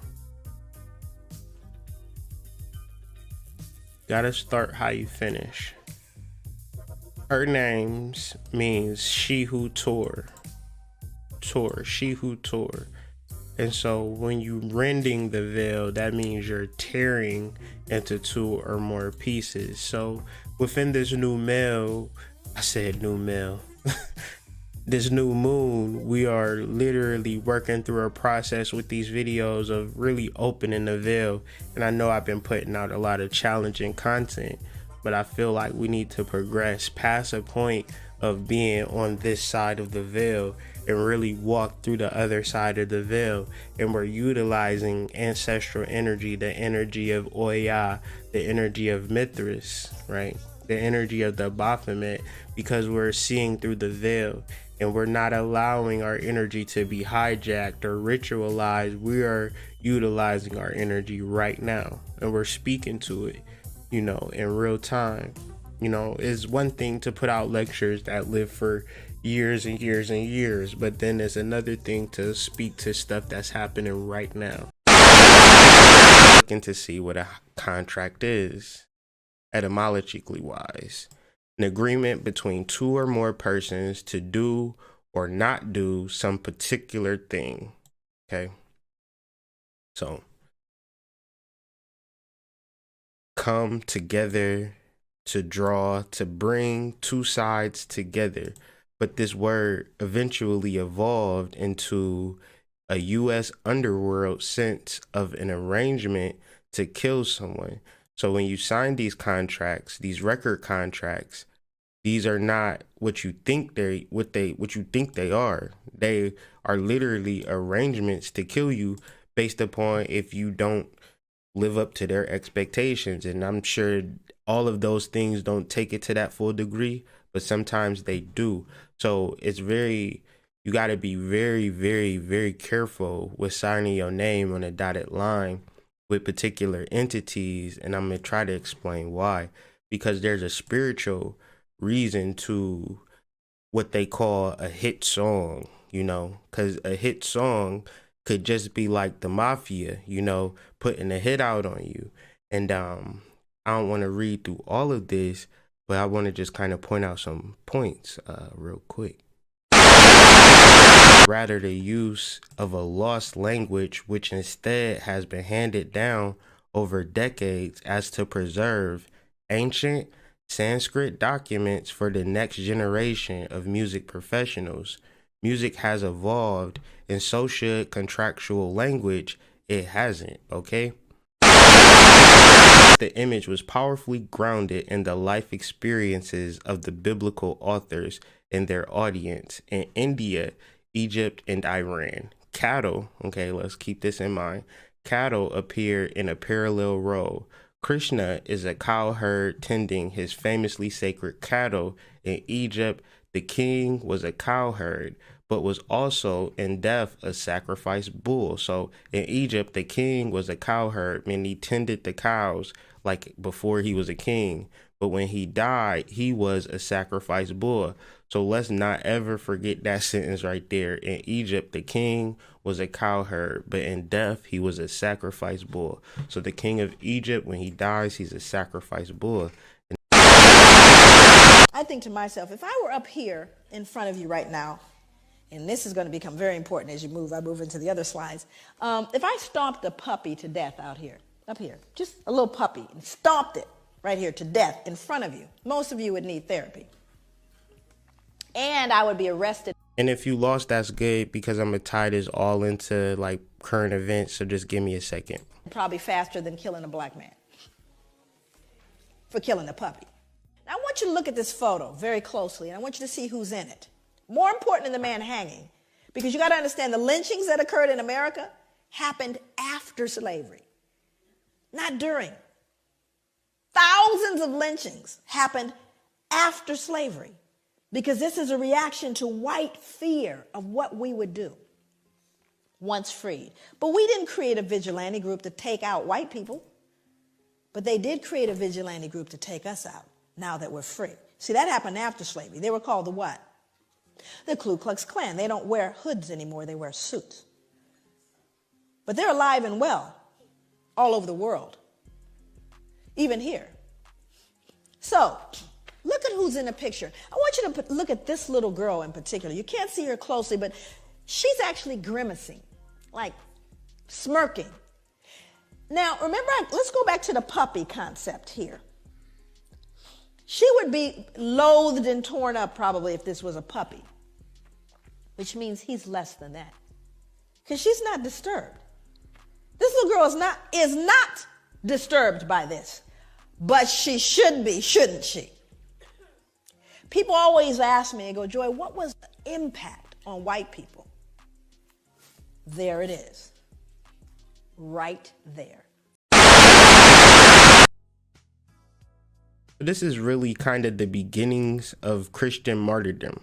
Gotta start how you finish. Her name means she who tore. She who tore. And so when you rending the veil, that means you're tearing into two or more pieces. So within this new male, this new moon, we are literally working through a process with these videos of really opening the veil. And I know I've been putting out a lot of challenging content, but I feel like we need to progress past a point of being on this side of the veil and really walk through the other side of the veil. And we're utilizing ancestral energy, the energy of Oya, the energy of Mithras, right? The energy of the Baphomet, because we're seeing through the veil and we're not allowing our energy to be hijacked or ritualized. We are utilizing our energy right now and we're speaking to it, you know, in real time. You know, it's one thing to put out lectures that live for years and years and years, but then there's another thing to speak to stuff that's happening right now. Looking to see what a contract is, etymologically wise. An agreement between two or more persons to do or not do some particular thing. Okay. So, come together, to draw, to bring two sides together. But this word eventually evolved into a U.S. underworld sense of an arrangement to kill someone. So when you sign these contracts, these record contracts, these are not what you think what you think they are. They are literally arrangements to kill you based upon if you don't live up to their expectations. And I'm sure all of those things don't take it to that full degree, but sometimes they do. So you got to be very, very, very careful with signing your name on a dotted line with particular entities. And I'm going to try to explain why, because there's a spiritual reason to what they call a hit song, you know, because a hit song could just be like the mafia, you know, putting a hit out on you. And I don't want to read through all of this, but I want to just kind of point out some points real quick. Rather, the use of a lost language, which instead has been handed down over decades as to preserve ancient Sanskrit documents for the next generation of music professionals. Music has evolved, and so should contractual language. It hasn't, okay? The image was powerfully grounded in the life experiences of the biblical authors and their audience in India, Egypt, and Iran. Cattle, okay, let's keep this in mind. Cattle appear in a parallel role. Krishna is a cowherd tending his famously sacred cattle. In Egypt, the king was a cowherd, but was also in death a sacrificed bull. So in Egypt, the king was a cowherd, meaning he tended the cows like before he was a king. But when he died, he was a sacrificed bull. So let's not ever forget that sentence right there. In Egypt, the king was a cowherd, but in death, he was a sacrificed bull. So the king of Egypt, when he dies, he's a sacrificed bull. I think to myself, if I were up here in front of you right now, and this is going to become very important as I move into the other slides. If I stomped a puppy to death out here, up here, just a little puppy, and stomped it right here to death in front of you, most of you would need therapy. And I would be arrested. And if you lost, that's good, because I'm going to tie this all into like current events. So just give me a second. Probably faster than killing a black man for killing a puppy. Now, I want you to look at this photo very closely, and I want you to see who's in it. More important than the man hanging, because you got to understand the lynchings that occurred in America happened after slavery, not during. Thousands of lynchings happened after slavery, because this is a reaction to white fear of what we would do once freed. But we didn't create a vigilante group to take out white people. But they did create a vigilante group to take us out now that we're free. See, that happened after slavery. They were called the what? The Ku Klux Klan. They don't wear hoods anymore. They wear suits. But they're alive and well all over the world, even here. So look at who's in the picture. I want you to look at this little girl in particular. You can't see her closely, but she's actually grimacing, like smirking. Now, remember, let's go back to the puppy concept here. She would be loathed and torn up probably if this was a puppy, which means he's less than that, because she's not disturbed. This little girl is not disturbed by this, but she should be, shouldn't she? People always ask me, they go, Joy, what was the impact on white people? There it is, right there. This is really kind of the beginnings of Christian martyrdom.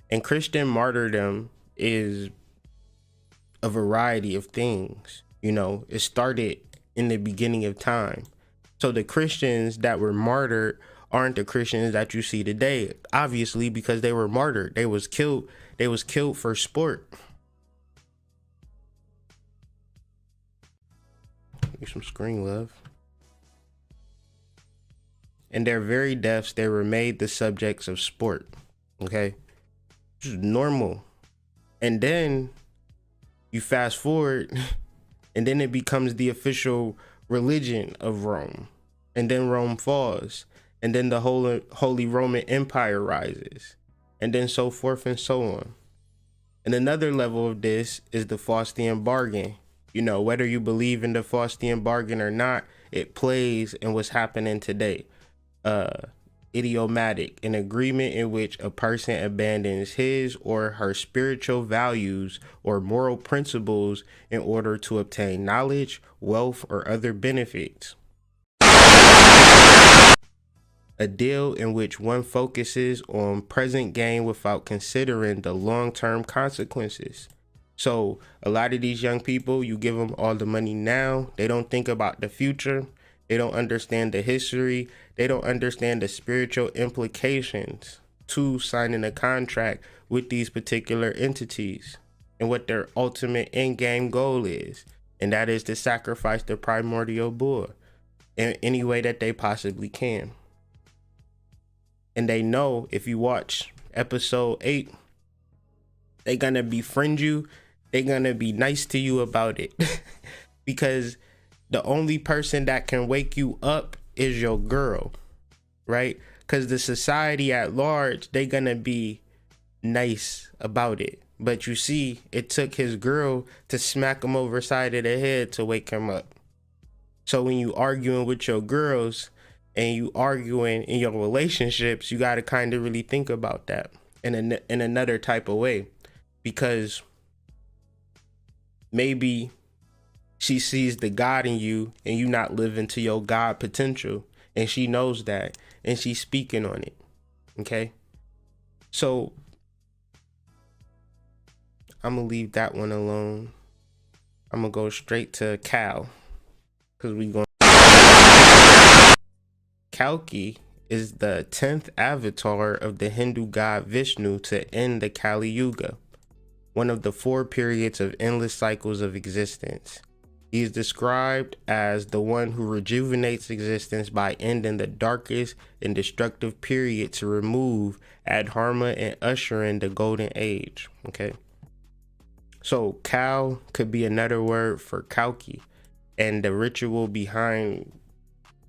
And Christian martyrdom is a variety of things. You know, it started in the beginning of time. So the Christians that were martyred aren't the Christians that you see today, obviously, because they were martyred. They was killed for sport. Give some screen love. And their very deaths, they were made the subjects of sport. Okay? Which is normal. And then you fast forward, and then it becomes the official religion of Rome. And then Rome falls. And then the Holy Roman Empire rises. And then so forth and so on. And another level of this is the Faustian bargain. You know, whether you believe in the Faustian bargain or not, it plays in what's happening today. Idiomatic, an agreement in which a person abandons his or her spiritual values or moral principles in order to obtain knowledge, wealth, or other benefits. A deal in which one focuses on present gain without considering the long-term consequences. So a lot of these young people, you give them all the money now, they don't think about the future. They don't understand the history. They don't understand the spiritual implications to signing a contract with these particular entities and what their ultimate end game goal is. And that is to sacrifice the primordial bull in any way that they possibly can. And they know if you watch episode 8, they're going to befriend you. They're going to be nice to you about it because the only person that can wake you up is your girl, right? Because the society at large, they're going to be nice about it. But you see, it took his girl to smack him over the side of the head to wake him up. So when you arguing with your girls and you arguing in your relationships, you got to kind of really think about that in another type of way. Because maybe she sees the God in you and you not living to your God potential. And she knows that. And she's speaking on it. Okay? So I'm going to leave that one alone. I'm going to go straight to Cal. Because we going. Kalki is the 10th avatar of the Hindu god Vishnu to end the Kali Yuga, one of the 4 periods of endless cycles of existence. He is described as the one who rejuvenates existence by ending the darkest and destructive period to remove adharma and usher in the golden age. Okay. So Kal could be another word for Kalki. And the ritual behind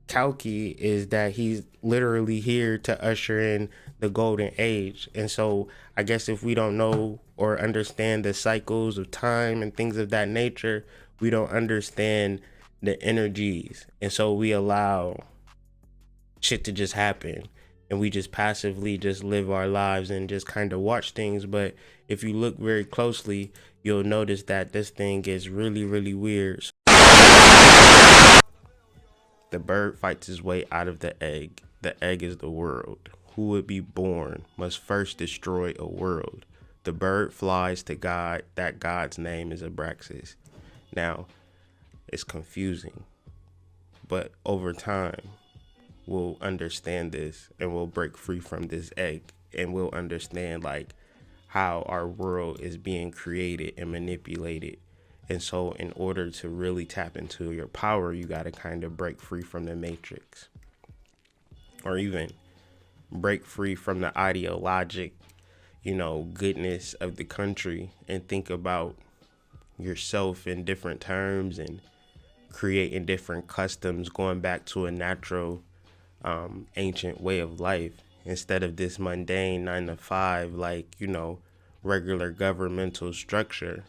Kalki is that he's literally here to usher in the golden age. And so I guess if we don't know or understand the cycles of time and things of that nature, we don't understand the energies. And so we allow shit to just happen. And we just passively just live our lives and just kind of watch things. But if you look very closely, you'll notice that this thing is really, really weird. The bird fights his way out of the egg. The egg is the world. Who would be born must first destroy a world. The bird flies to God. That God's name is Abraxas. Now, it's confusing but over time, we'll understand this and we'll break free from this egg, and we'll understand like how our world is being created and manipulated. And so in order to really tap into your power, you got to kind of break free from the matrix, or even break free from the ideologic, goodness of the country, and think about yourself in different terms and creating different customs, going back to a natural, ancient way of life instead of this mundane 9 to 5, regular governmental structure.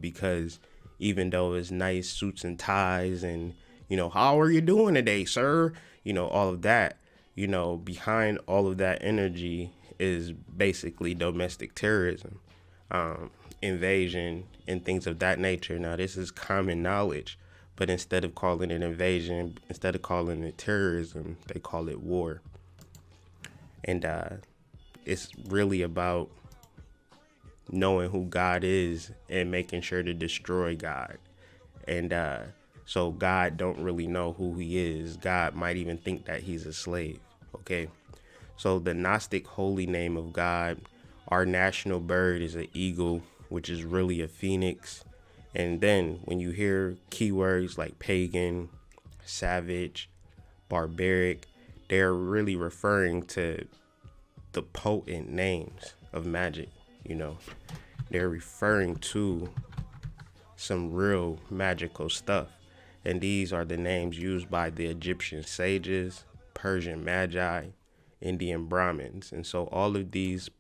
Because even though it's nice suits and ties and, how are you doing today, sir? All of that, behind all of that energy is basically domestic terrorism, invasion, and things of that nature. Now, this is common knowledge, but instead of calling it invasion, instead of calling it terrorism, they call it war. And it's really about knowing who God is and making sure to destroy God. And so God don't really know who he is. God might even think that he's a slave. Okay. So the Gnostic holy name of God, our national bird is an eagle, which is really a phoenix. And then when you hear keywords like pagan, savage, barbaric, they're really referring to the potent names of magic. They're referring to some real magical stuff. And these are the names used by the Egyptian sages, Persian magi, Indian Brahmins. And so all of these,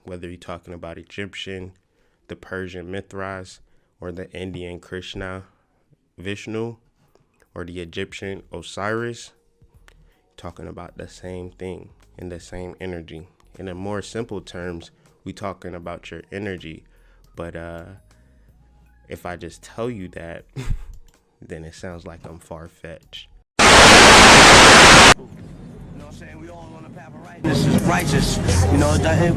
whether you're talking about Egyptian, the Persian Mithras, or the Indian Krishna, Vishnu, or the Egyptian Osiris, talking about the same thing and the same energy. In a more simple terms, we talking about your energy. But if I just tell you that, then it sounds like I'm far-fetched. We all on the path of righteousness. This is righteous.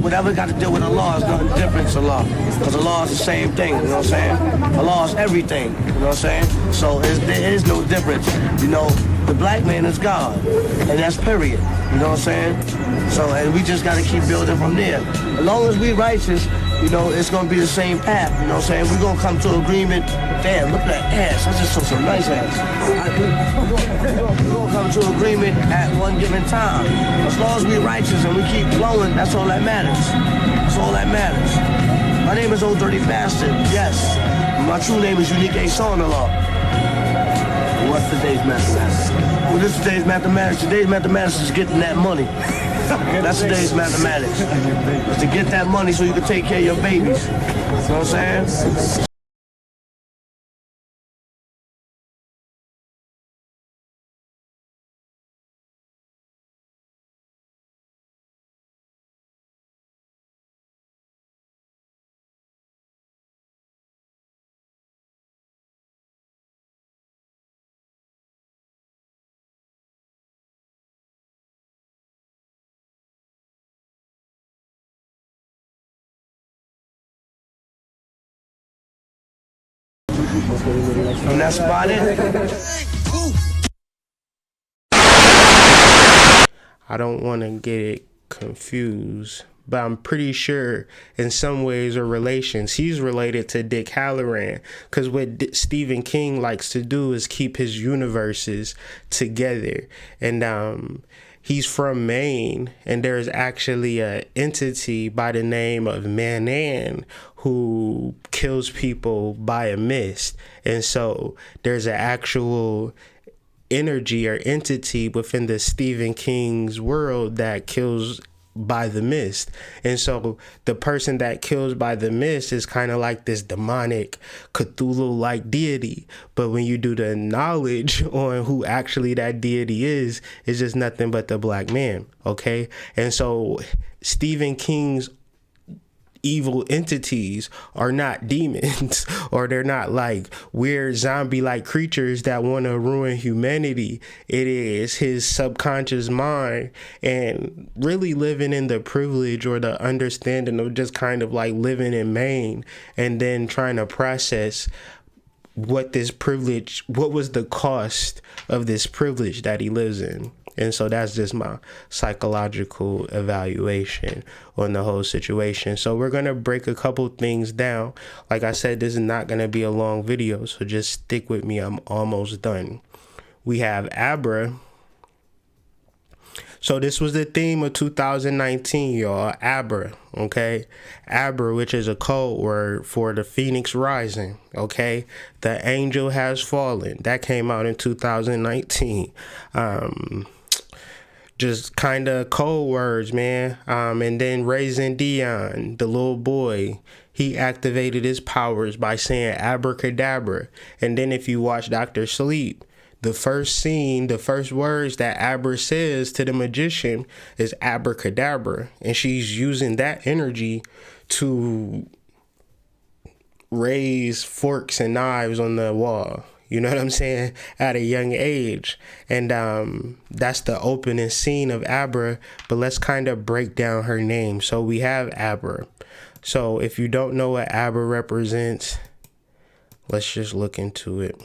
Whatever got to do with the law is nothing different to law. Because the law is the same thing, you know what I'm saying? The law is everything, you know what I'm saying? So there is no difference. The black man is God. And that's period. You know what I'm saying? So, and we just got to keep building from there. As long as we righteous, it's going to be the same path. You know what I'm saying? We're going to come to agreement. Damn, look at that ass. I just saw some nice ass. We're going to come to agreement at one given time. As long as we righteous and we keep flowing, that's all that matters. That's all that matters. My name is Old Dirty Bastard, yes. My true name is Unique A. Son-in-Law. What's today's mathematics? Well, this is today's mathematics. Today's mathematics is getting that money. That's today's mathematics. Is to get that money so you can take care of your babies. You know what I'm saying? And that's about it. I don't want to get it confused, but I'm pretty sure in some ways or relations he's related to Dick Halloran, because what Stephen King likes to do is keep his universes together. And he's from Maine, and there's actually an entity by the name of Manan who kills people by a mist. And so there's an actual energy or entity within the Stephen King's world that kills by the mist. And so the person that kills by the mist is kind of like this demonic Cthulhu-like deity. But when you do the knowledge on who actually that deity is, it's just nothing but the black man. Okay. And so Stephen King's evil entities are not demons, or they're not like weird zombie-like creatures that want to ruin humanity. It is his subconscious mind, and really living in the privilege or the understanding of just kind of like living in Maine and then trying to process what was the cost of this privilege that he lives in. And so that's just my psychological evaluation on the whole situation. So we're going to break a couple things down. Like I said, this is not going to be a long video, so just stick with me. I'm almost done. We have Abra. So this was the theme of 2019, y'all. Abra, okay? Abra, which is a code word for the Phoenix Rising, okay? The angel has fallen. That came out in 2019. Just kind of code words, man. And then Raising Dion, the little boy, he activated his powers by saying abracadabra. And then if you watch Dr. Sleep, the first scene, the first words that Abra says to the magician is abracadabra. And she's using that energy to raise forks and knives on the wall. You know what I'm saying? At a young age. And that's the opening scene of Abra. But let's kind of break down her name. So we have Abra. So if you don't know what Abra represents, let's just look into it.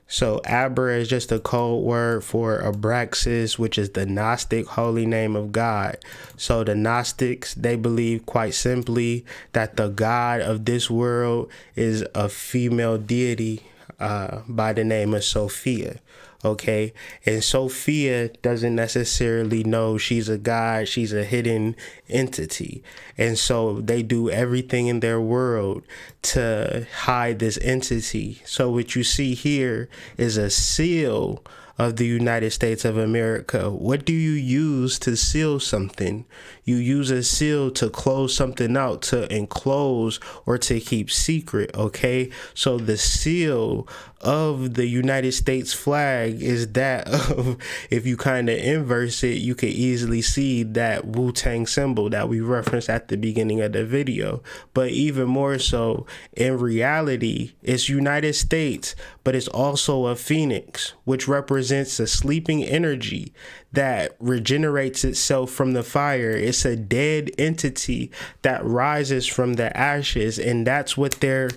So Abra is just a code word for Abraxas, which is the Gnostic holy name of God. So the Gnostics, they believe quite simply that the God of this world is a female deity by the name of Sophia. Okay, and Sophia doesn't necessarily know she's a god. She's a hidden entity. And so they do everything in their world to hide this entity. So what you see here is a seal of the United States of America. What do you use to seal something? You use a seal to close something out, to enclose or to keep secret, okay? So the seal of the United States flag is that of, if you kind of inverse it, you could easily see that Wu-Tang symbol that we referenced at the beginning of the video. But even more so, in reality, it's United States, but it's also a phoenix, which represents a sleeping energy that regenerates itself from the fire. It's a dead entity that rises from the ashes. And that's what you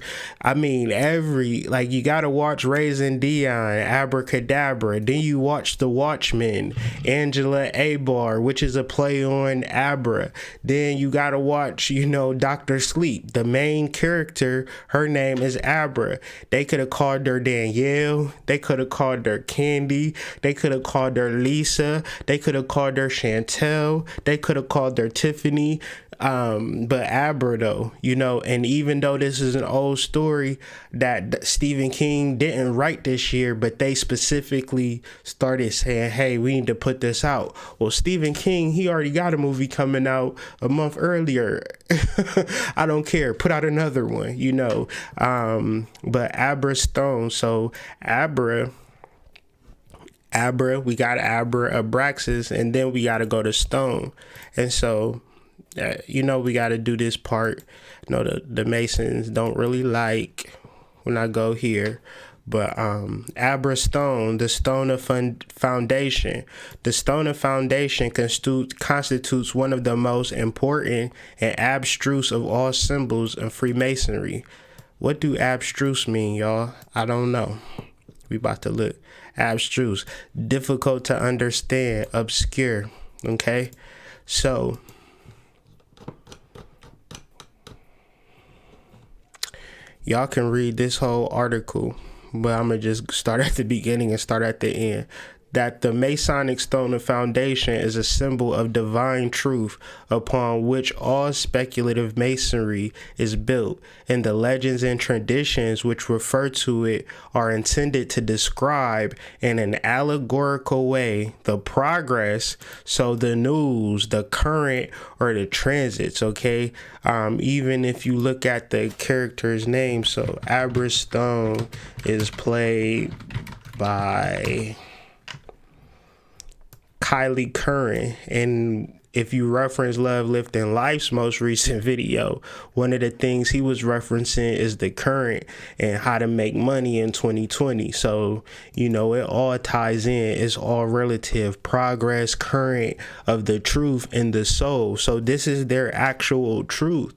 gotta watch Raising Dion, Abracadabra. Then you watch The Watchmen, Angela Abar, which is a play on Abra. Then you gotta watch, Dr. Sleep. The main character, her name is Abra. They could have called her Danielle. They could have called her Candy. They could have called her Lisa. They could have called her Chantel. They could have called her Tiffany. But Abra though, and even though this is an old story that Stephen King didn't write this year, but they specifically started saying, hey, we need to put this out. Well, Stephen King, he already got a movie coming out a month earlier. I don't care. Put out another one, but Abra Stone. So Abra, we got Abra Abraxas, and then we got to go to Stone. And so, we got to do this part. The Masons don't really like when I go here. But Abra Stone, the Stone of Foundation. The Stone of Foundation constitutes one of the most important and abstruse of all symbols in Freemasonry. What do abstruse mean, y'all? I don't know. We about to look. Abstruse, difficult to understand, obscure. Okay, so y'all can read this whole article, but I'm gonna just start at the beginning and start at the end. That the Masonic Stone of Foundation is a symbol of divine truth upon which all speculative masonry is built, and the legends and traditions which refer to it are intended to describe in an allegorical way the progress, so the news, the current, or the transits, okay? Even if you look at the character's name, so Abra Stone is played by Kylie Curran, and if you reference Love, Lift, and Life's most recent video, one of the things he was referencing is the current and how to make money in 2020. So, it all ties in. It's all relative. Progress, current of the truth, and the soul. So this is their actual truth.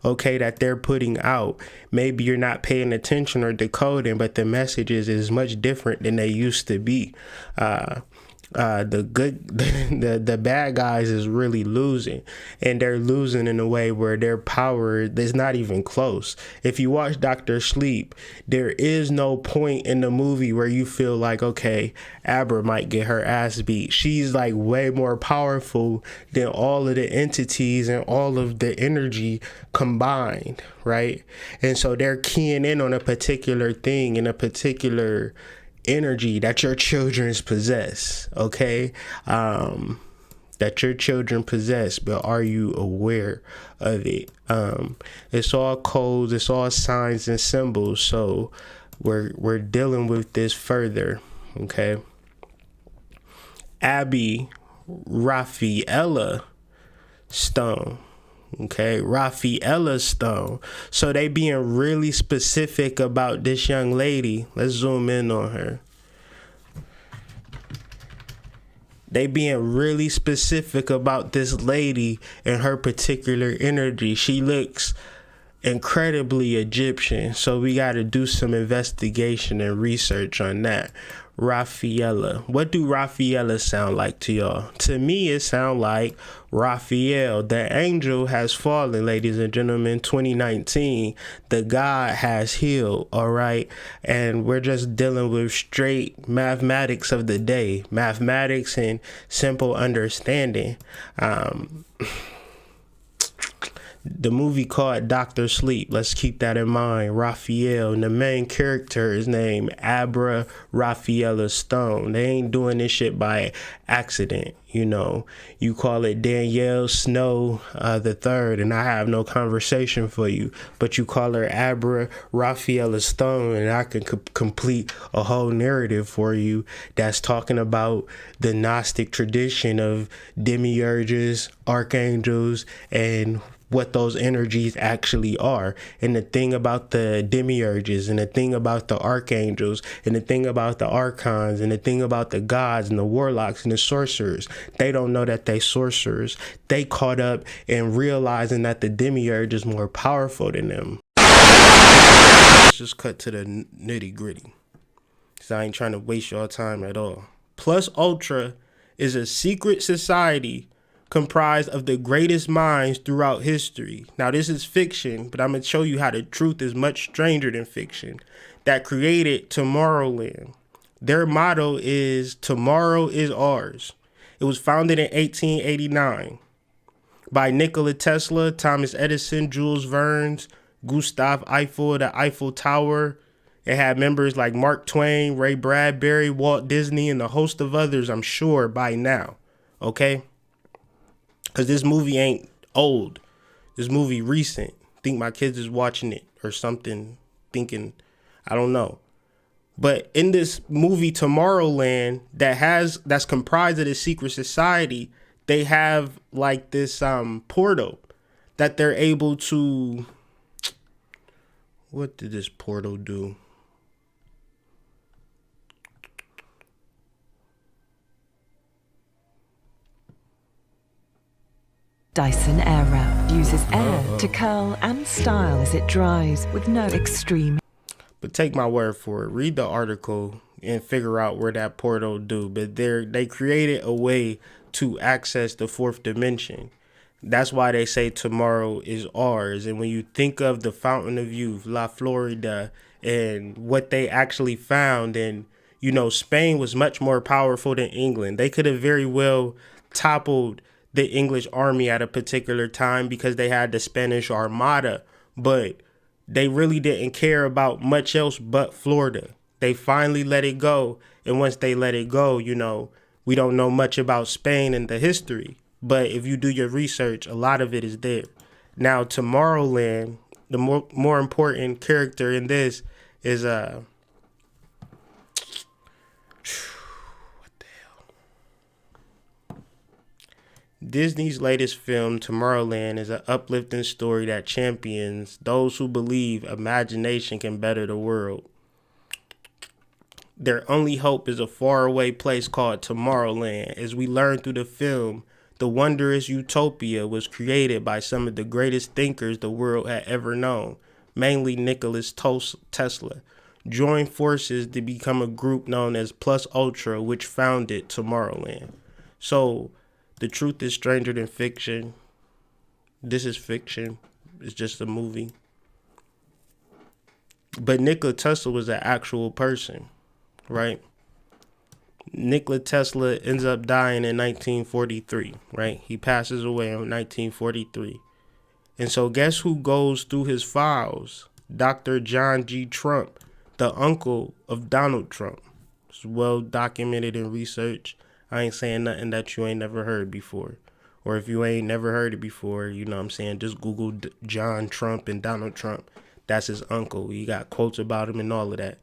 okay, that they're putting out. Maybe you're not paying attention or decoding, but the messages is much different than they used to be. The bad guys is really losing, and they're losing in a way where their power is not even close. If you watch Dr. Sleep, there is no point in the movie where you feel like, okay, Abra might get her ass beat. She's like way more powerful than all of the entities and all of the energy combined, right? And so they're keying in on a particular thing and a particular energy that your children possess, okay? That your children possess, but are you aware of it? It's all codes, it's all signs and symbols, so we're dealing with this further, okay? Abby Raffaella Stone. Okay, Raffaella Stone. So they being really specific about this young lady. Let's zoom in on her. They being really specific about this lady and her particular energy. She looks incredibly Egyptian, so we got to do some investigation and research on that. Raffaella. What do Raffaella sound like to y'all? To me, it sound like Raphael. The angel has fallen, ladies and gentlemen. 2019, the God has healed, all right? And we're just dealing with straight mathematics of the day. Mathematics and simple understanding. The movie called Dr. Sleep. Let's keep that in mind. Raphael, and the main character is named Abra Raffaella Stone. They ain't doing this shit by accident. You know, you call it Danielle Snow the third, and I have no conversation for you. But you call her Abra Raffaella Stone, and I can complete a whole narrative for you that's talking about the Gnostic tradition of demiurges, archangels, and what those energies actually are. And the thing about the demiurges, and the thing about the archangels, and the thing about the archons, and the thing about the gods and the warlocks and the sorcerers, they don't know that they sorcerers. They caught up in realizing that the demiurge is more powerful than them. Let's just cut to the nitty gritty, because I ain't trying to waste your time at all. Plus Ultra is a secret society comprised of the greatest minds throughout history. Now, this is fiction, but I'm going to show you how the truth is much stranger than fiction. That created Tomorrowland. Their motto is, tomorrow is ours. It was founded in 1889 by Nikola Tesla, Thomas Edison, Jules Verne, Gustave Eiffel, the Eiffel Tower. It had members like Mark Twain, Ray Bradbury, Walt Disney, and a host of others, I'm sure, by now. Okay? Because this movie ain't old. This movie recent. I think my kids is watching it or something, thinking, I don't know. But in this movie Tomorrowland that's comprised of this secret society, they have like this portal that they're able to... What did this portal do? Dyson Airwrap uses air to curl and style as it dries with no extreme. But take my word for it. Read the article and figure out where that portal do. But they created a way to access the fourth dimension. That's why they say tomorrow is ours. And when you think of the Fountain of Youth, La Florida, and what they actually found, and you know, Spain was much more powerful than England. They could have very well toppled the English army at a particular time because they had the Spanish Armada, but they really didn't care about much else but Florida. They finally let it go, and once they let it go, you know, we don't know much about Spain and the history, but if you do your research, a lot of it is there. Now, Tomorrowland, the more important character in this is Disney's latest film, Tomorrowland, is an uplifting story that champions those who believe imagination can better the world. Their only hope is a faraway place called Tomorrowland. As we learn through the film, The wondrous utopia was created by some of the greatest thinkers the world had ever known, mainly Nicholas Tesla. Joined forces to become a group known as Plus Ultra, which founded Tomorrowland. So, the truth is stranger than fiction. This is fiction. It's just a movie. But Nikola Tesla was an actual person, right? Nikola Tesla ends up dying in 1943, right? He passes away in 1943. And so guess who goes through his files? Dr. John G. Trump, the uncle of Donald Trump. It's well documented in research. I ain't saying nothing that you ain't never heard before. Or if you ain't never heard it before, you know what I'm saying, just Google John Trump and Donald Trump. That's his uncle. He got quotes about him and all of that.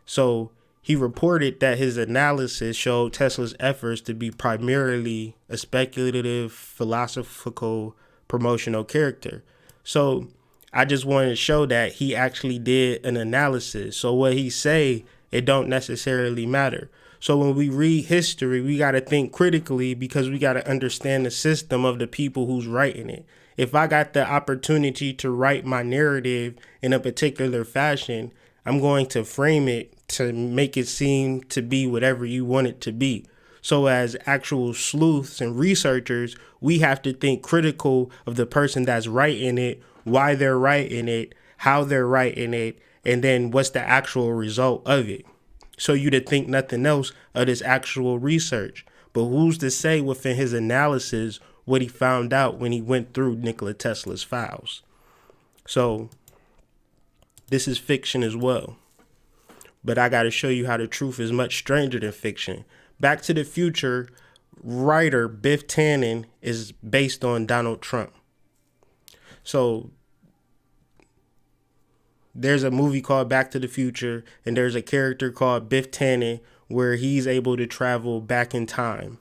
So he reported that his analysis showed Tesla's efforts to be primarily a speculative, philosophical, promotional character. So I just wanted to show that he actually did an analysis. So what he say, it don't necessarily matter. So when we read history, we got to think critically because we got to understand the system of the people who's writing it. If I got the opportunity to write my narrative in a particular fashion, I'm going to frame it to make it seem to be whatever you want it to be. So as actual sleuths and researchers, we have to think critical of the person that's writing it, why they're writing it, how they're writing it, and then what's the actual result of it. So you to think nothing else of this actual research. But who's to say within his analysis what he found out when he went through Nikola Tesla's files? So this is fiction as well. But I got to show you how the truth is much stranger than fiction. Back to the Future writer Biff Tannen is based on Donald Trump. So there's a movie called Back to the Future, and there's a character called Biff Tannen where he's able to travel back in time.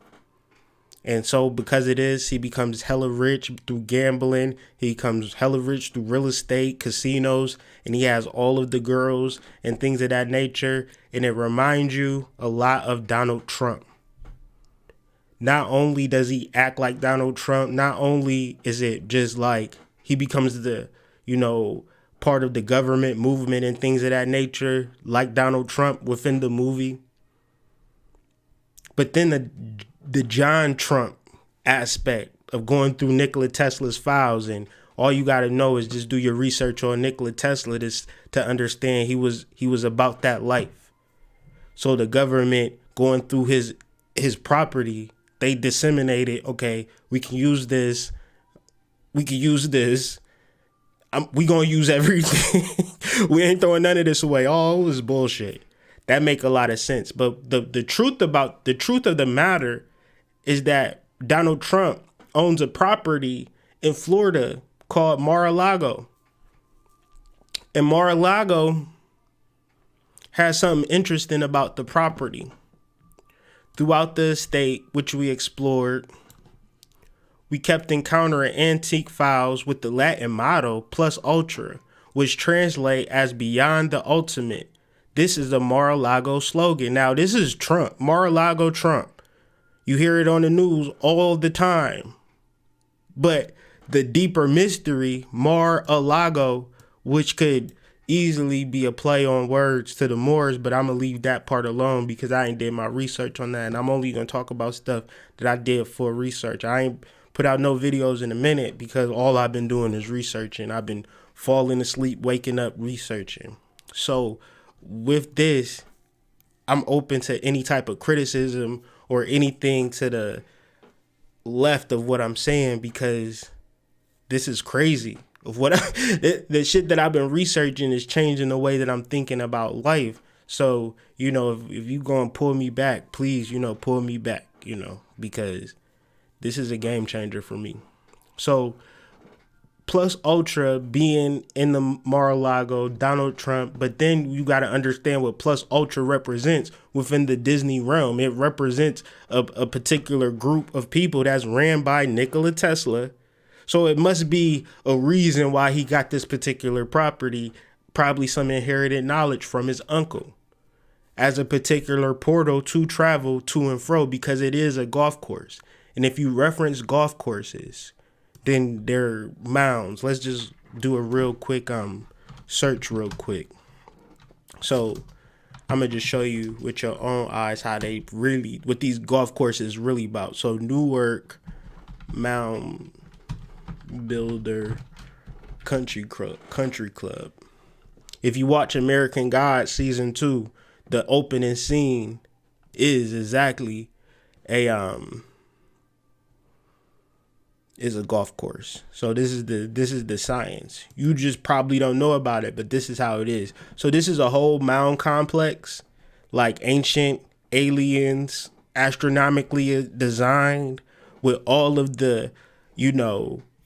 And so because it is, he becomes hella rich through gambling. He becomes hella rich through real estate, casinos, and he has all of the girls and things of that nature. And it reminds you a lot of Donald Trump. Not only does he act like Donald Trump, not only is it just like he becomes the, part of the government movement and things of that nature, like Donald Trump within the movie. But then the John Trump aspect of going through Nikola Tesla's files, and all you got to know is just do your research on Nikola Tesla to understand he was about that life. So the government going through his property, they disseminated, okay, we can use this. We gonna use everything. We ain't throwing none of this away. Oh, it was bullshit. That make a lot of sense. But the truth of the matter is that Donald Trump owns a property in Florida called Mar-a-Lago. And Mar-a-Lago has something interesting about the property. Throughout the estate, which we explored, we kept encountering antique files with the Latin motto Plus Ultra, which translate as beyond the ultimate. This is a Mar-a-Lago slogan. Now, this is Trump, Mar-a-Lago Trump. You hear it on the news all the time. But the deeper mystery, Mar-a-Lago, which could easily be a play on words to the Moors, but I'm going to leave that part alone because I ain't did my research on that. And I'm only going to talk about stuff that I did for research. I ain't put out no videos in a minute because all I've been doing is researching. I've been falling asleep, waking up, researching. So with this, I'm open to any type of criticism or anything to the left of what I'm saying because this is crazy. Of what the shit that I've been researching is changing the way that I'm thinking about life. So, if you gonna pull me back, please, pull me back, because this is a game changer for me. So Plus Ultra being in the Mar-a-Lago, Donald Trump, but then you got to understand what Plus Ultra represents within the Disney realm. It represents a particular group of people that's ran by Nikola Tesla. So it must be a reason why he got this particular property, probably some inherited knowledge from his uncle, as a particular portal to travel to and fro because it is a golf course. And if you reference golf courses, then they're mounds. Let's just do a real quick search real quick. So I'm gonna just show you with your own eyes how they really, what these golf courses really about. So Newark Mound Builder Country Club. If you watch American God season 2, the opening scene is exactly a golf course. So this is the science. You just probably don't know about it, but this is how it is. So this is a whole mound complex, like ancient aliens, astronomically designed, with all of the,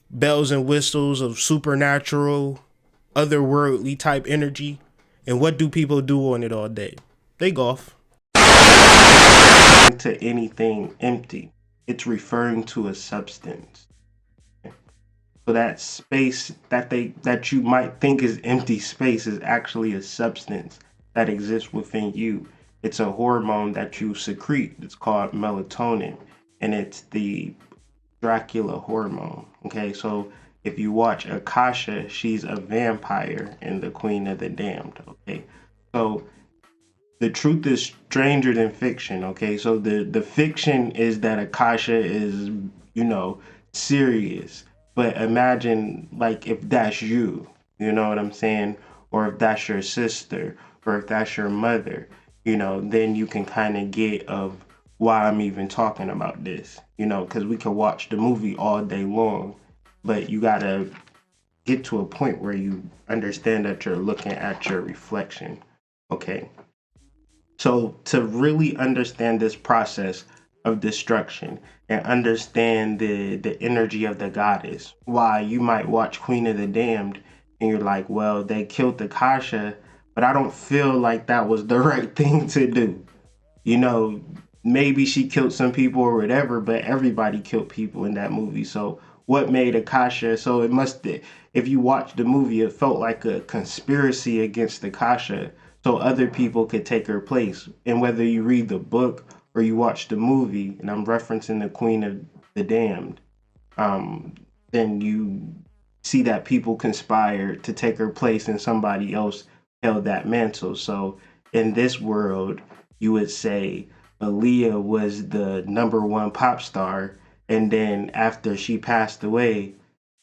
bells and whistles of supernatural, otherworldly type energy. And what do people do on it all day? They golf. To anything empty, it's referring to a substance. So that space that you might think is empty space is actually a substance that exists within you. It's a hormone that you secrete. It's called melatonin, and it's the Dracula hormone. Okay, so if you watch Akasha, she's a vampire and the Queen of the Damned. Okay, so the truth is stranger than fiction. Okay, so the fiction is that Akasha is, serious. But imagine, like, if that's you, you know what I'm saying? Or if that's your sister, or if that's your mother, then you can kind of get of why I'm even talking about this, because we can watch the movie all day long, but you got to get to a point where you understand that you're looking at your reflection. Okay. So to really understand this process of destruction and understand the energy of the goddess, why you might watch Queen of the Damned and you're like, well, they killed the Kasha, but I don't feel like that was the right thing to do. Maybe she killed some people or whatever, but everybody killed people in that movie. So what made Akasha? So it must, if you watch the movie, it felt like a conspiracy against Akasha so other people could take her place. And whether you read the book or you watch the movie, and I'm referencing the Queen of the Damned, then you see that people conspired to take her place and somebody else held that mantle. So in this world, you would say Aaliyah was the #1 pop star, and then after she passed away,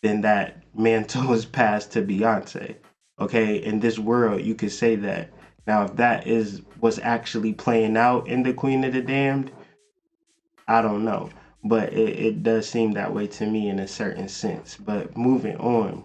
then that mantle was passed to Beyonce. Okay, in this world, you could say that. Now, if that is what's actually playing out in the Queen of the Damned, I don't know. But it does seem that way to me in a certain sense. But moving on,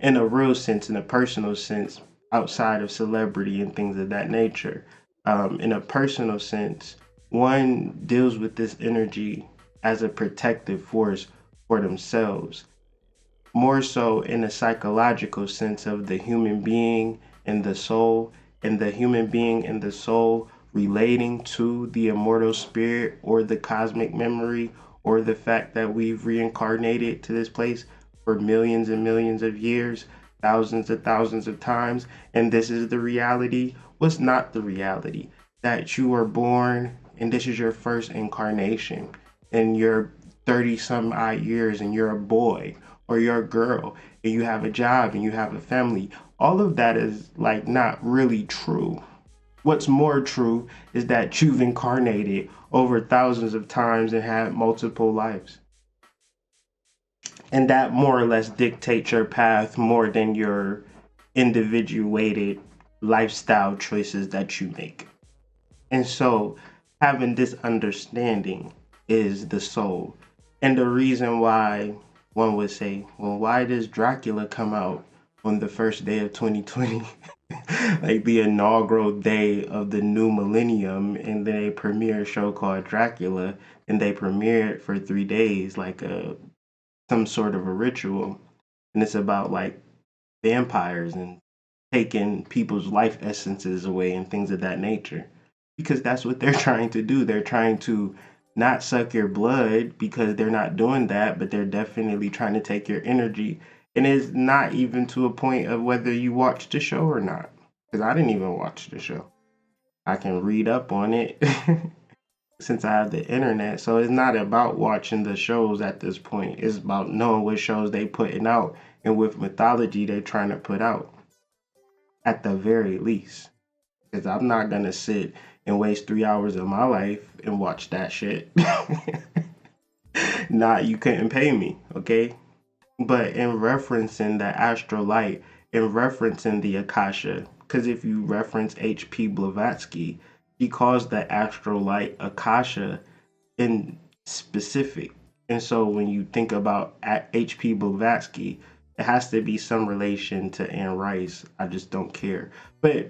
in a real sense, in a personal sense, outside of celebrity and things of that nature, in a personal sense, one deals with this energy as a protective force for themselves, more so in a psychological sense of the human being and the soul, and the human being and the soul relating to the immortal spirit or the cosmic memory or the fact that we've reincarnated to this place for millions and millions of years, thousands of times, and this is the reality. What's not the reality? That you are born and this is your first incarnation and you're 30 some odd years and you're a boy or you're a girl and you have a job and you have a family. All of that is like not really true. What's more true is that you've incarnated over thousands of times and had multiple lives. And that more or less dictates your path more than your individuated lifestyle choices that you make. And so having this understanding is the soul. And the reason why one would say, well, why does Dracula come out on the first day of 2020? Like the inaugural day of the new millennium, and then they premiere a show called Dracula, and they premiere it for 3 days, like some sort of a ritual. And it's about like vampires and taking people's life essences away and things of that nature. Because that's what they're trying to do. They're trying to not suck your blood, because they're not doing that, but they're definitely trying to take your energy. And it's not even to a point of whether you watch the show or not. Because I didn't even watch the show. I can read up on it. since I have the internet. So it's not about watching the shows at this point. It's about knowing what shows they putting out and what mythology they're trying to put out at the very least. Because I'm not gonna sit and waste 3 hours of my life and watch that shit. Nah, you couldn't pay me, okay? But in referencing the astral light, in referencing the Akasha, because if you reference H.P. Blavatsky, he calls the astral light Akasha in specific. And so when you think about H.P. Blavatsky, it has to be some relation to Anne Rice. I just don't care. But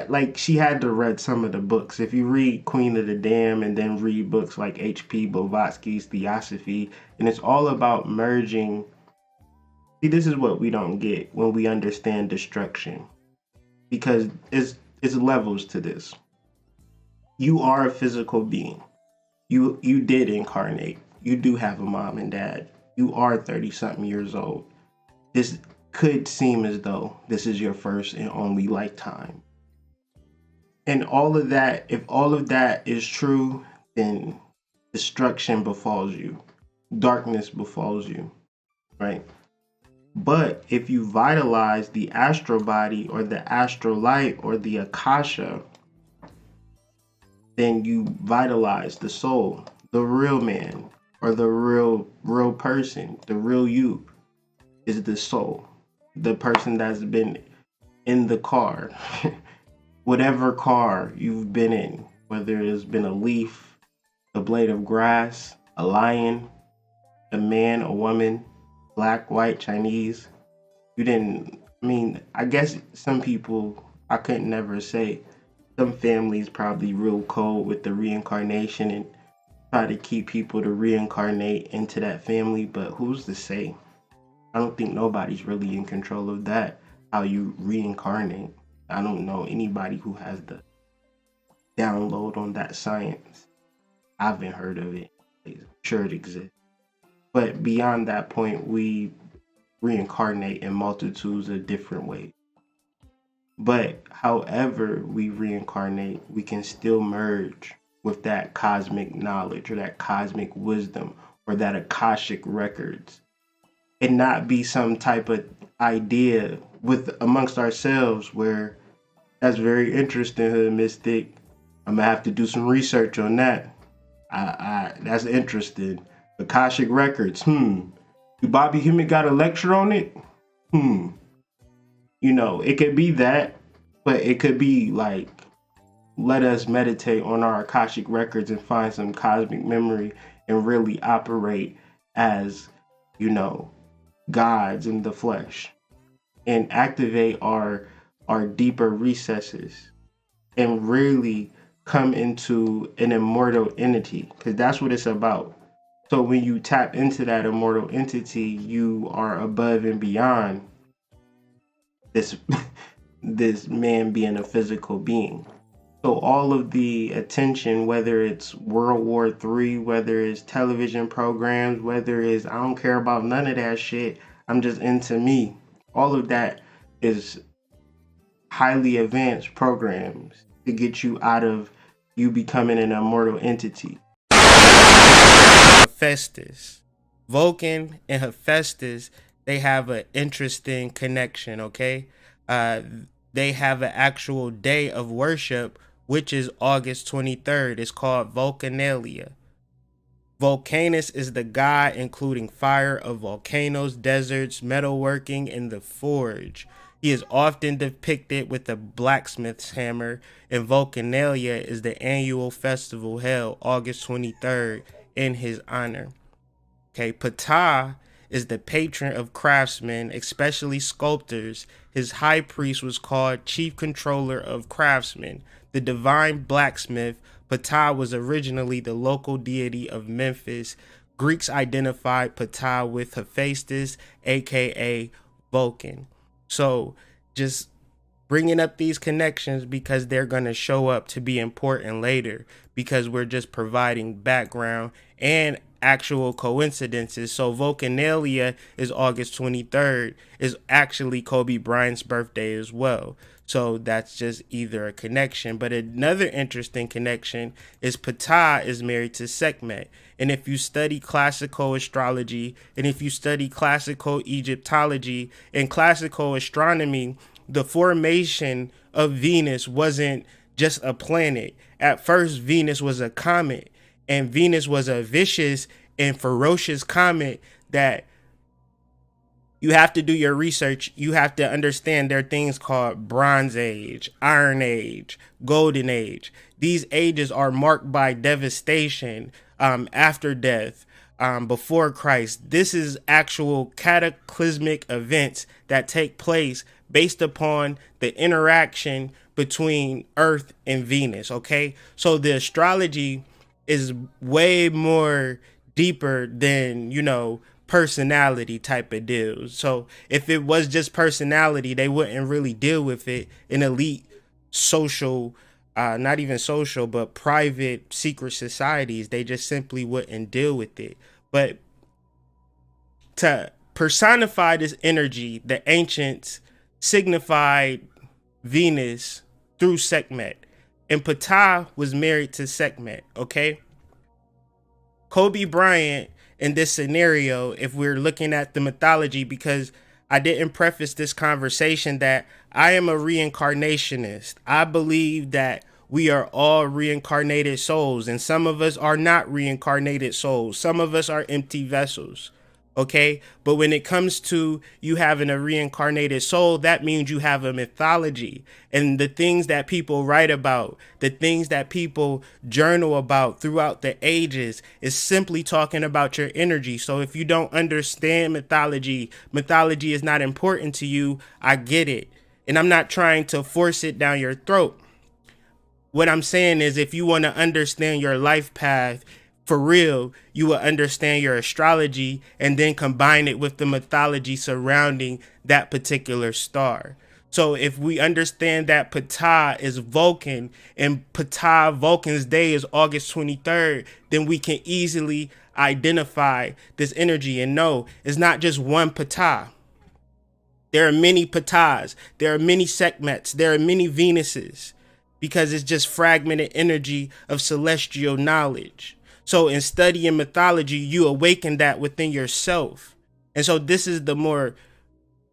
like, she had to read some of the books. If you read Queen of the Dam and then read books like H.P. Blavatsky's Theosophy, and it's all about merging. See, this is what we don't get when we understand destruction, because it's levels to this. You are a physical being. You did incarnate. You do have a mom and dad. You are 30-something years old. This could seem as though this is your first and only lifetime. And all of that, if all of that is true, then destruction befalls you. Darkness befalls you, right? But if you vitalize the astral body or the astral light or the Akasha, then you vitalize the soul, the real man, or the real person. The real you is the soul, the person that's been in the car, whatever car you've been in, whether it's been a leaf, a blade of grass, a lion, a man, a woman, black, white, Chinese. You didn't, I mean, I guess some people, I couldn't never say. Some families probably real cold with the reincarnation and try to keep people to reincarnate into that family, but who's to say? I don't think nobody's really in control of that, how you reincarnate. I don't know anybody who has the download on that science. I haven't heard of it. I'm sure it exists. But beyond that point, we reincarnate in multitudes of different ways. But however we reincarnate, we can still merge with that cosmic knowledge or that cosmic wisdom or that Akashic records, and not be some type of idea with amongst ourselves where that's very interesting, Hood Mystic. I'm gonna have to do some research on that. That's interesting. Akashic records. Do Bobby Hemmett got a lecture on it? You know, it could be that, but it could be like, let us meditate on our Akashic records and find some cosmic memory and really operate as, you know, gods in the flesh and activate our deeper recesses and really come into an immortal entity, because that's what it's about. So when you tap into that immortal entity, you are above and beyond this man being a physical being. So all of the attention, whether it's World War III, whether it's television programs, whether it's, I don't care about none of that shit, I'm just into me. All of that is highly advanced programs to get you out of you becoming an immortal entity. Hephaestus. Vulcan and Hephaestus, they have an interesting connection, okay? They have an actual day of worship, which is August 23rd. It's called Vulcanalia. Vulcanus is the god including fire of volcanoes, deserts, metalworking, and the forge. He is often depicted with a blacksmith's hammer, and Vulcanalia is the annual festival held August 23rd in his honor. Okay, Ptah is the patron of craftsmen, especially sculptors. His high priest was called chief controller of craftsmen. The divine blacksmith, Ptah was originally the local deity of Memphis. Greeks identified Ptah with Hephaestus, aka Vulcan. So just bringing up these connections because they're going to show up to be important later, because we're just providing background and actual coincidences. So Vulcanalia is August 23rd, is actually Kobe Bryant's birthday as well. So that's just either a connection. But another interesting connection is Ptah is married to Sekhmet. And if you study classical astrology, and if you study classical Egyptology and classical astronomy, the formation of Venus wasn't just a planet. At first, Venus was a comet, and Venus was a vicious and ferocious comet that you have to do your research. You have to understand there are things called Bronze Age, Iron Age, Golden Age. These ages are marked by devastation, after death, before Christ. This is actual cataclysmic events that take place based upon the interaction between Earth and Venus, okay? So the astrology is way more deeper than, personality type of deals. So if it was just personality, they wouldn't really deal with it in elite social, not even social, but private secret societies. They just simply wouldn't deal with it. But to personify this energy, the ancients signified Venus through Sekhmet. And Ptah was married to Sekhmet, okay? Kobe Bryant, in this scenario, if we're looking at the mythology, because I didn't preface this conversation that I am a reincarnationist. I believe that we are all reincarnated souls, and some of us are not reincarnated souls. Some of us are empty vessels. Okay, but when it comes to you having a reincarnated soul, that means you have a mythology, and the things that people write about, the things that people journal about throughout the ages is simply talking about your energy. So if you don't understand mythology is not important to you. I get it. And I'm not trying to force it down your throat. What I'm saying is, if you want to understand your life path, for real, you will understand your astrology and then combine it with the mythology surrounding that particular star. So if we understand that Ptah is Vulcan and Ptah Vulcan's day is August 23rd, then we can easily identify this energy and know it's not just one Ptah. There are many Ptahs, there are many Sekhmets, there are many Venuses, because it's just fragmented energy of celestial knowledge. So in studying mythology, you awaken that within yourself. And so this is the more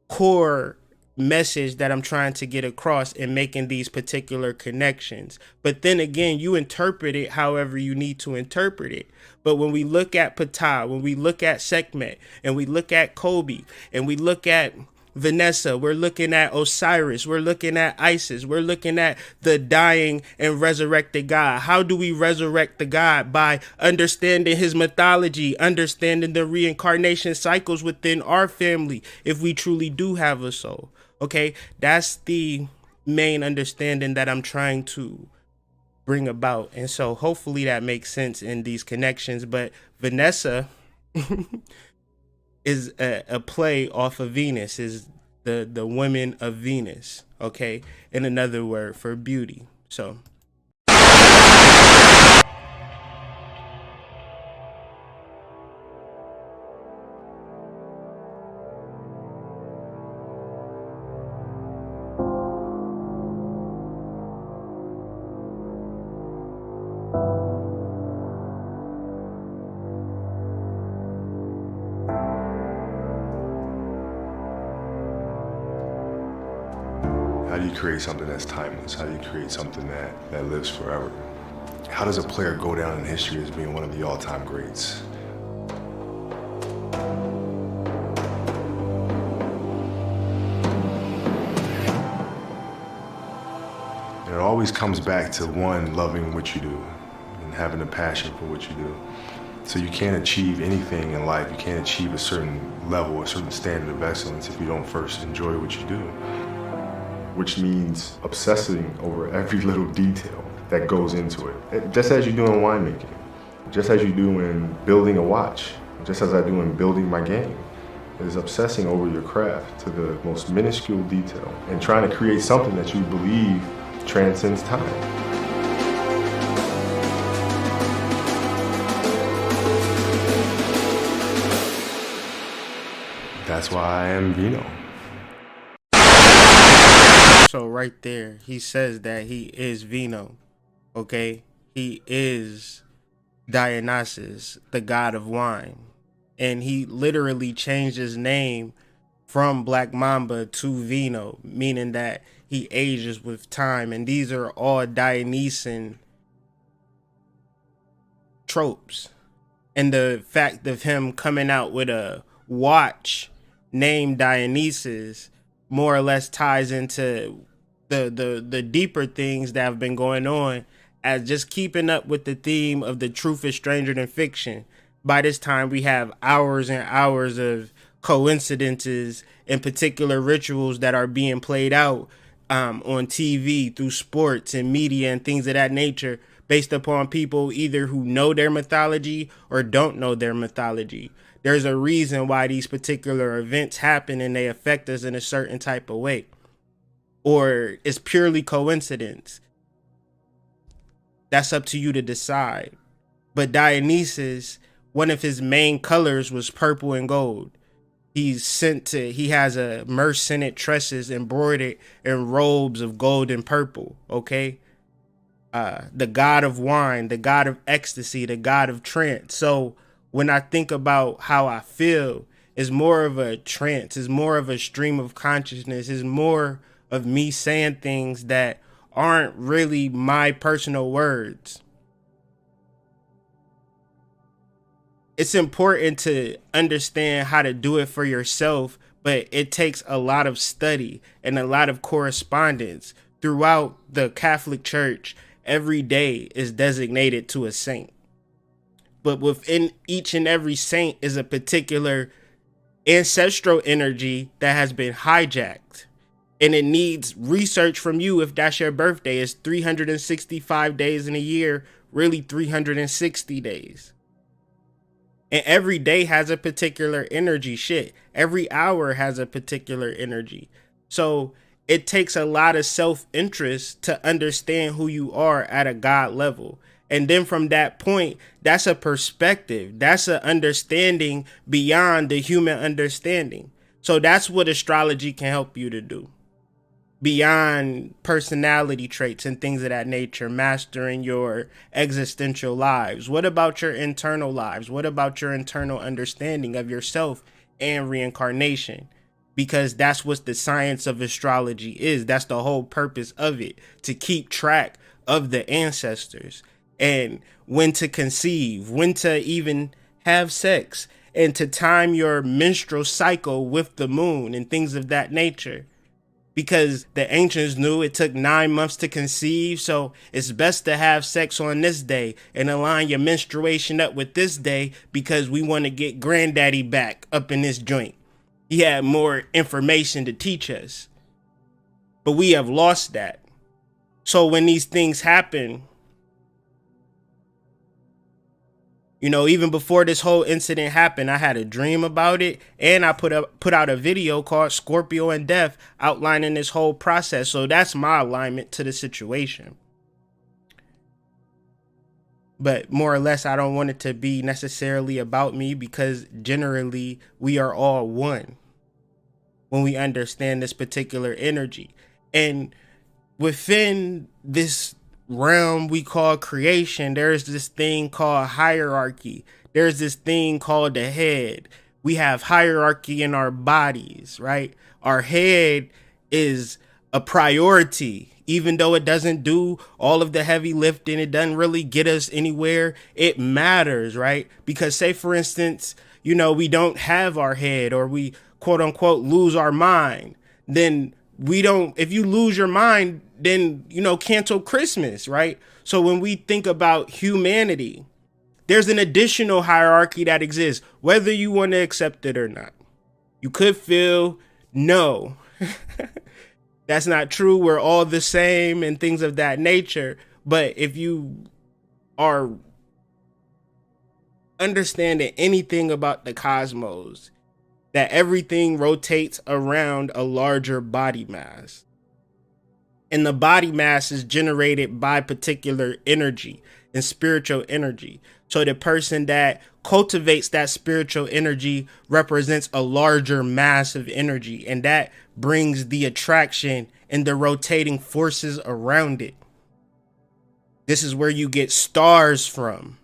core message that I'm trying to get across in making these particular connections. But then again, you interpret it however you need to interpret it. But when we look at Ptah, when we look at Sekhmet, and we look at Kobe, and we look at Vanessa, we're looking at Osiris, we're looking at Isis, we're looking at the dying and resurrected God. How do we resurrect the God? By understanding his mythology, understanding the reincarnation cycles within our family, if we truly do have a soul. Okay, that's the main understanding that I'm trying to bring about. And so hopefully that makes sense in these connections. But Vanessa is a play off of Venus, is the women of Venus, okay? In another word for beauty. So how do you create something that's timeless? How do you create something that lives forever? How does a player go down in history as being one of the all-time greats? And it always comes back to one, loving what you do and having a passion for what you do. So you can't achieve anything in life, you can't achieve a certain level, a certain standard of excellence if you don't first enjoy what you do. Which means obsessing over every little detail that goes into it. Just as you do in winemaking, just as you do in building a watch, just as I do in building my game, is obsessing over your craft to the most minuscule detail and trying to create something that you believe transcends time. That's why I am Vino. So right there, he says that he is Vino. Okay? He is Dionysus, the god of wine. And he literally changed his name from Black Mamba to Vino, meaning that he ages with time. And these are all Dionysian tropes. And the fact of him coming out with a watch named Dionysus more or less ties into the deeper things that have been going on, as just keeping up with the theme of the truth is stranger than fiction. By this time, we have hours and hours of coincidences and particular rituals that are being played out on TV, through sports and media and things of that nature, based upon people either who know their mythology or don't know their mythology. There's a reason why these particular events happen and they affect us in a certain type of way. Or it's purely coincidence. That's up to you to decide. But Dionysus, one of his main colors was purple and gold. He has a myrcenic tresses embroidered in robes of gold and purple, okay? The god of wine, the god of ecstasy, the god of trance. So when I think about how I feel, it's more of a trance, it's more of a stream of consciousness, it's more of me saying things that aren't really my personal words. It's important to understand how to do it for yourself, but it takes a lot of study and a lot of correspondence. Throughout the Catholic Church, every day is designated to a saint. But within each and every saint is a particular ancestral energy that has been hijacked. And it needs research from you if that's your birthday. It's 365 days in a year, really 360 days. And every day has a particular energy. Shit, every hour has a particular energy. So it takes a lot of self-interest to understand who you are at a God level. And then from that point, that's a perspective. That's an understanding beyond the human understanding. So that's what astrology can help you to do. Beyond personality traits and things of that nature, mastering your existential lives. What about your internal lives? What about your internal understanding of yourself and reincarnation? Because that's what the science of astrology is. That's the whole purpose of it, to keep track of the ancestors and when to conceive, when to even have sex, and to time your menstrual cycle with the moon and things of that nature. Because the ancients knew it took 9 months to conceive, so it's best to have sex on this day and align your menstruation up with this day, because we want to get granddaddy back up in this joint. He had more information to teach us, but we have lost that. So when these things happen, you know, even before this whole incident happened, I had a dream about it, and I put out a video called Scorpio and Death outlining this whole process. So that's my alignment to the situation. But more or less, I don't want it to be necessarily about me, because generally we are all one when we understand this particular energy. And within this realm we call creation, there's this thing called hierarchy. There's this thing called the head. We have hierarchy in our bodies, right? Our head is a priority, even though it doesn't do all of the heavy lifting. It doesn't really get us anywhere. It matters, right? Because say, for instance, you know, we don't have our head, or we quote unquote lose our mind. Then we don't, if you lose your mind, then, you know, cancel Christmas, right? So when we think about humanity, there's an additional hierarchy that exists, whether you want to accept it or not. You could feel, no, that's not true. We're all the same and things of that nature. But if you are understanding anything about the cosmos, that everything rotates around a larger body mass. And the body mass is generated by particular energy and spiritual energy. So the person that cultivates that spiritual energy represents a larger mass of energy. And that brings the attraction and the rotating forces around it. This is where you get stars from.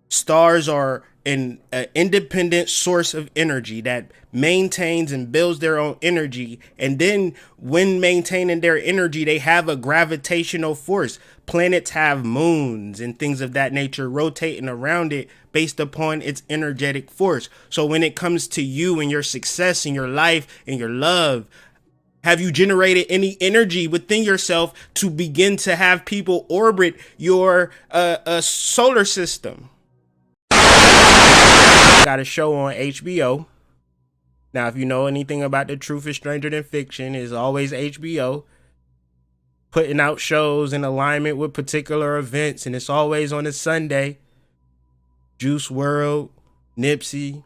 Stars are an independent source of energy that maintains and builds their own energy. And then when maintaining their energy, they have a gravitational force. Planets have moons and things of that nature rotating around it based upon its energetic force. So when it comes to you and your success in your life and your love, have you generated any energy within yourself to begin to have people orbit your solar system? Got a show on HBO. Now, if you know anything about The Truth is Stranger Than Fiction, it's always HBO putting out shows in alignment with particular events, and it's always on a Sunday. Juice WRLD, Nipsey,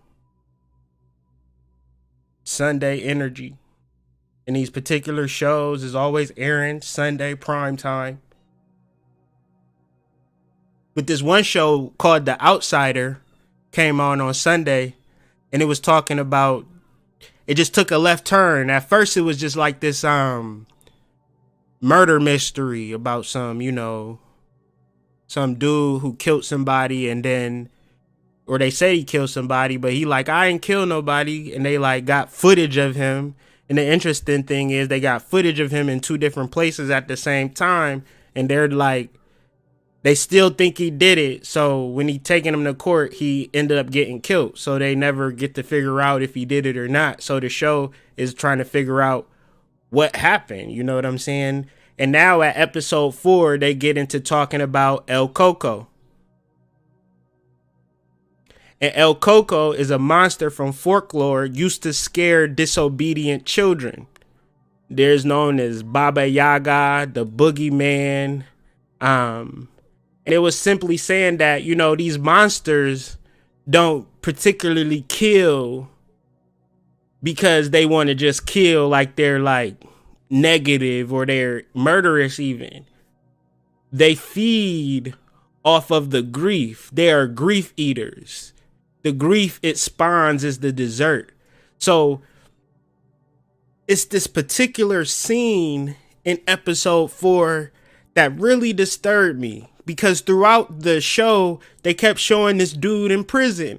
Sunday Energy. And these particular shows is always airing Sunday prime time. But this one show called The Outsider came on Sunday, and it was talking about, it just took a left turn. At first it was just like this murder mystery about some dude who killed somebody, and then, or they say he killed somebody, but he like, I ain't kill nobody, and they like got footage of him. And the interesting thing is they got footage of him in two different places at the same time, and they're like, they still think he did it. So when he taking him to court, he ended up getting killed. So they never get to figure out if he did it or not. So the show is trying to figure out what happened. You know what I'm saying? And now at episode 4, they get into talking about El Coco. And El Coco is a monster from folklore used to scare disobedient children. There's known as Baba Yaga, the boogeyman. And it was simply saying that, these monsters don't particularly kill because they want to just kill, like they're like negative or they're murderous even. They feed off of the grief. They are grief eaters. The grief it spawns is the dessert. So it's this particular scene in episode 4 that really disturbed me, because throughout the show, they kept showing this dude in prison.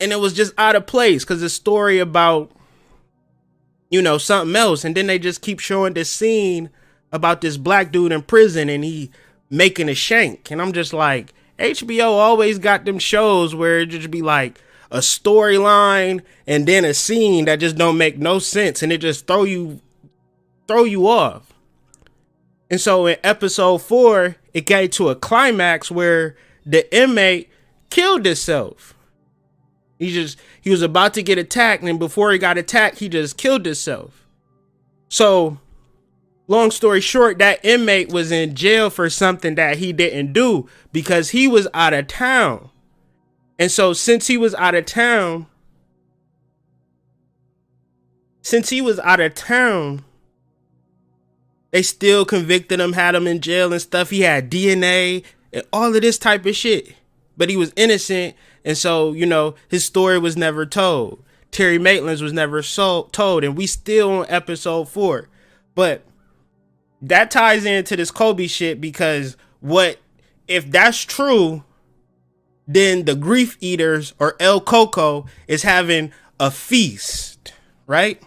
And it was just out of place because the story about, something else. And then they just keep showing this scene about this black dude in prison and he making a shank. And I'm just like, HBO always got them shows where it just be like a storyline and then a scene that just don't make no sense, and it just throw you off. And so in episode 4, it got to a climax where the inmate killed himself. He was about to get attacked, and before he got attacked, he just killed himself. So long story short, that inmate was in jail for something that he didn't do because he was out of town. And so since he was out of town, they still convicted him, had him in jail and stuff. He had DNA and all of this type of shit, but he was innocent. And so, his story was never told. Terry Maitland's was never told, and we still on episode 4. But that ties into this Kobe shit, because if that's true, then the grief eaters or El Coco is having a feast, right?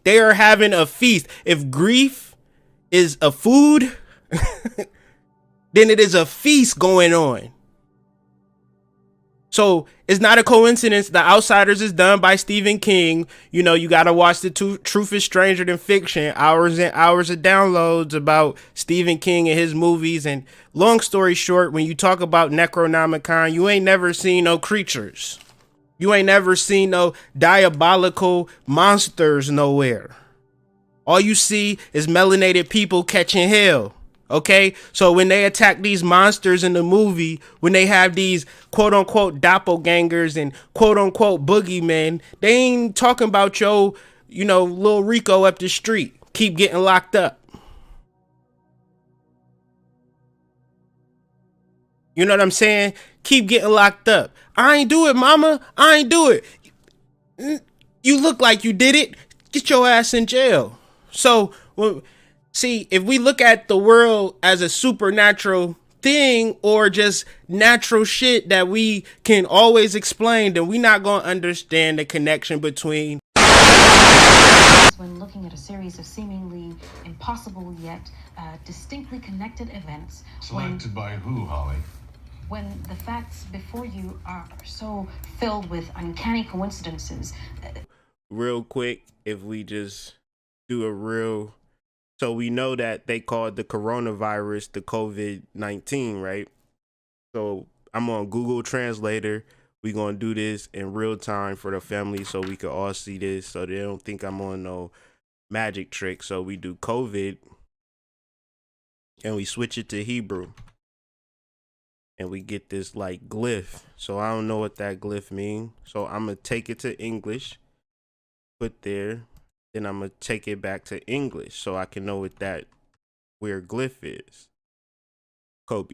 They are having a feast. If grief is a food, then it is a feast going on. So it's not a coincidence. The Outsiders is done by Stephen King. You got to watch The Truth is Stranger Than Fiction. Hours and hours of downloads about Stephen King and his movies. And long story short, when you talk about Necronomicon, you ain't never seen no creatures. You ain't never seen no diabolical monsters nowhere. All you see is melanated people catching hell. Okay, so when they attack these monsters in the movie, when they have these quote unquote doppelgangers and quote unquote boogeymen, they ain't talking about little Rico up the street keep getting locked up. You know what I'm saying? Keep getting locked up. I ain't do it, mama. I ain't do it. You look like you did it. Get your ass in jail. So, well, see, if we look at the world as a supernatural thing or just natural shit that we can always explain, then we're not going to understand the connection between. When looking at a series of seemingly impossible yet distinctly connected events. Selected by who, Holly? When the facts before you are so filled with uncanny coincidences. Real quick, if we just do a real, so we know that they called the coronavirus the COVID-19, right? So I'm on Google Translator. We're going to do this in real time for the family so we can all see this so they don't think I'm on no magic trick. So we do COVID and we switch it to Hebrew. And we get this like glyph. So I don't know what that glyph means. So I'm going to take it to English, put there. Then I'm going to take it back to English so I can know what that weird glyph is. Kobe.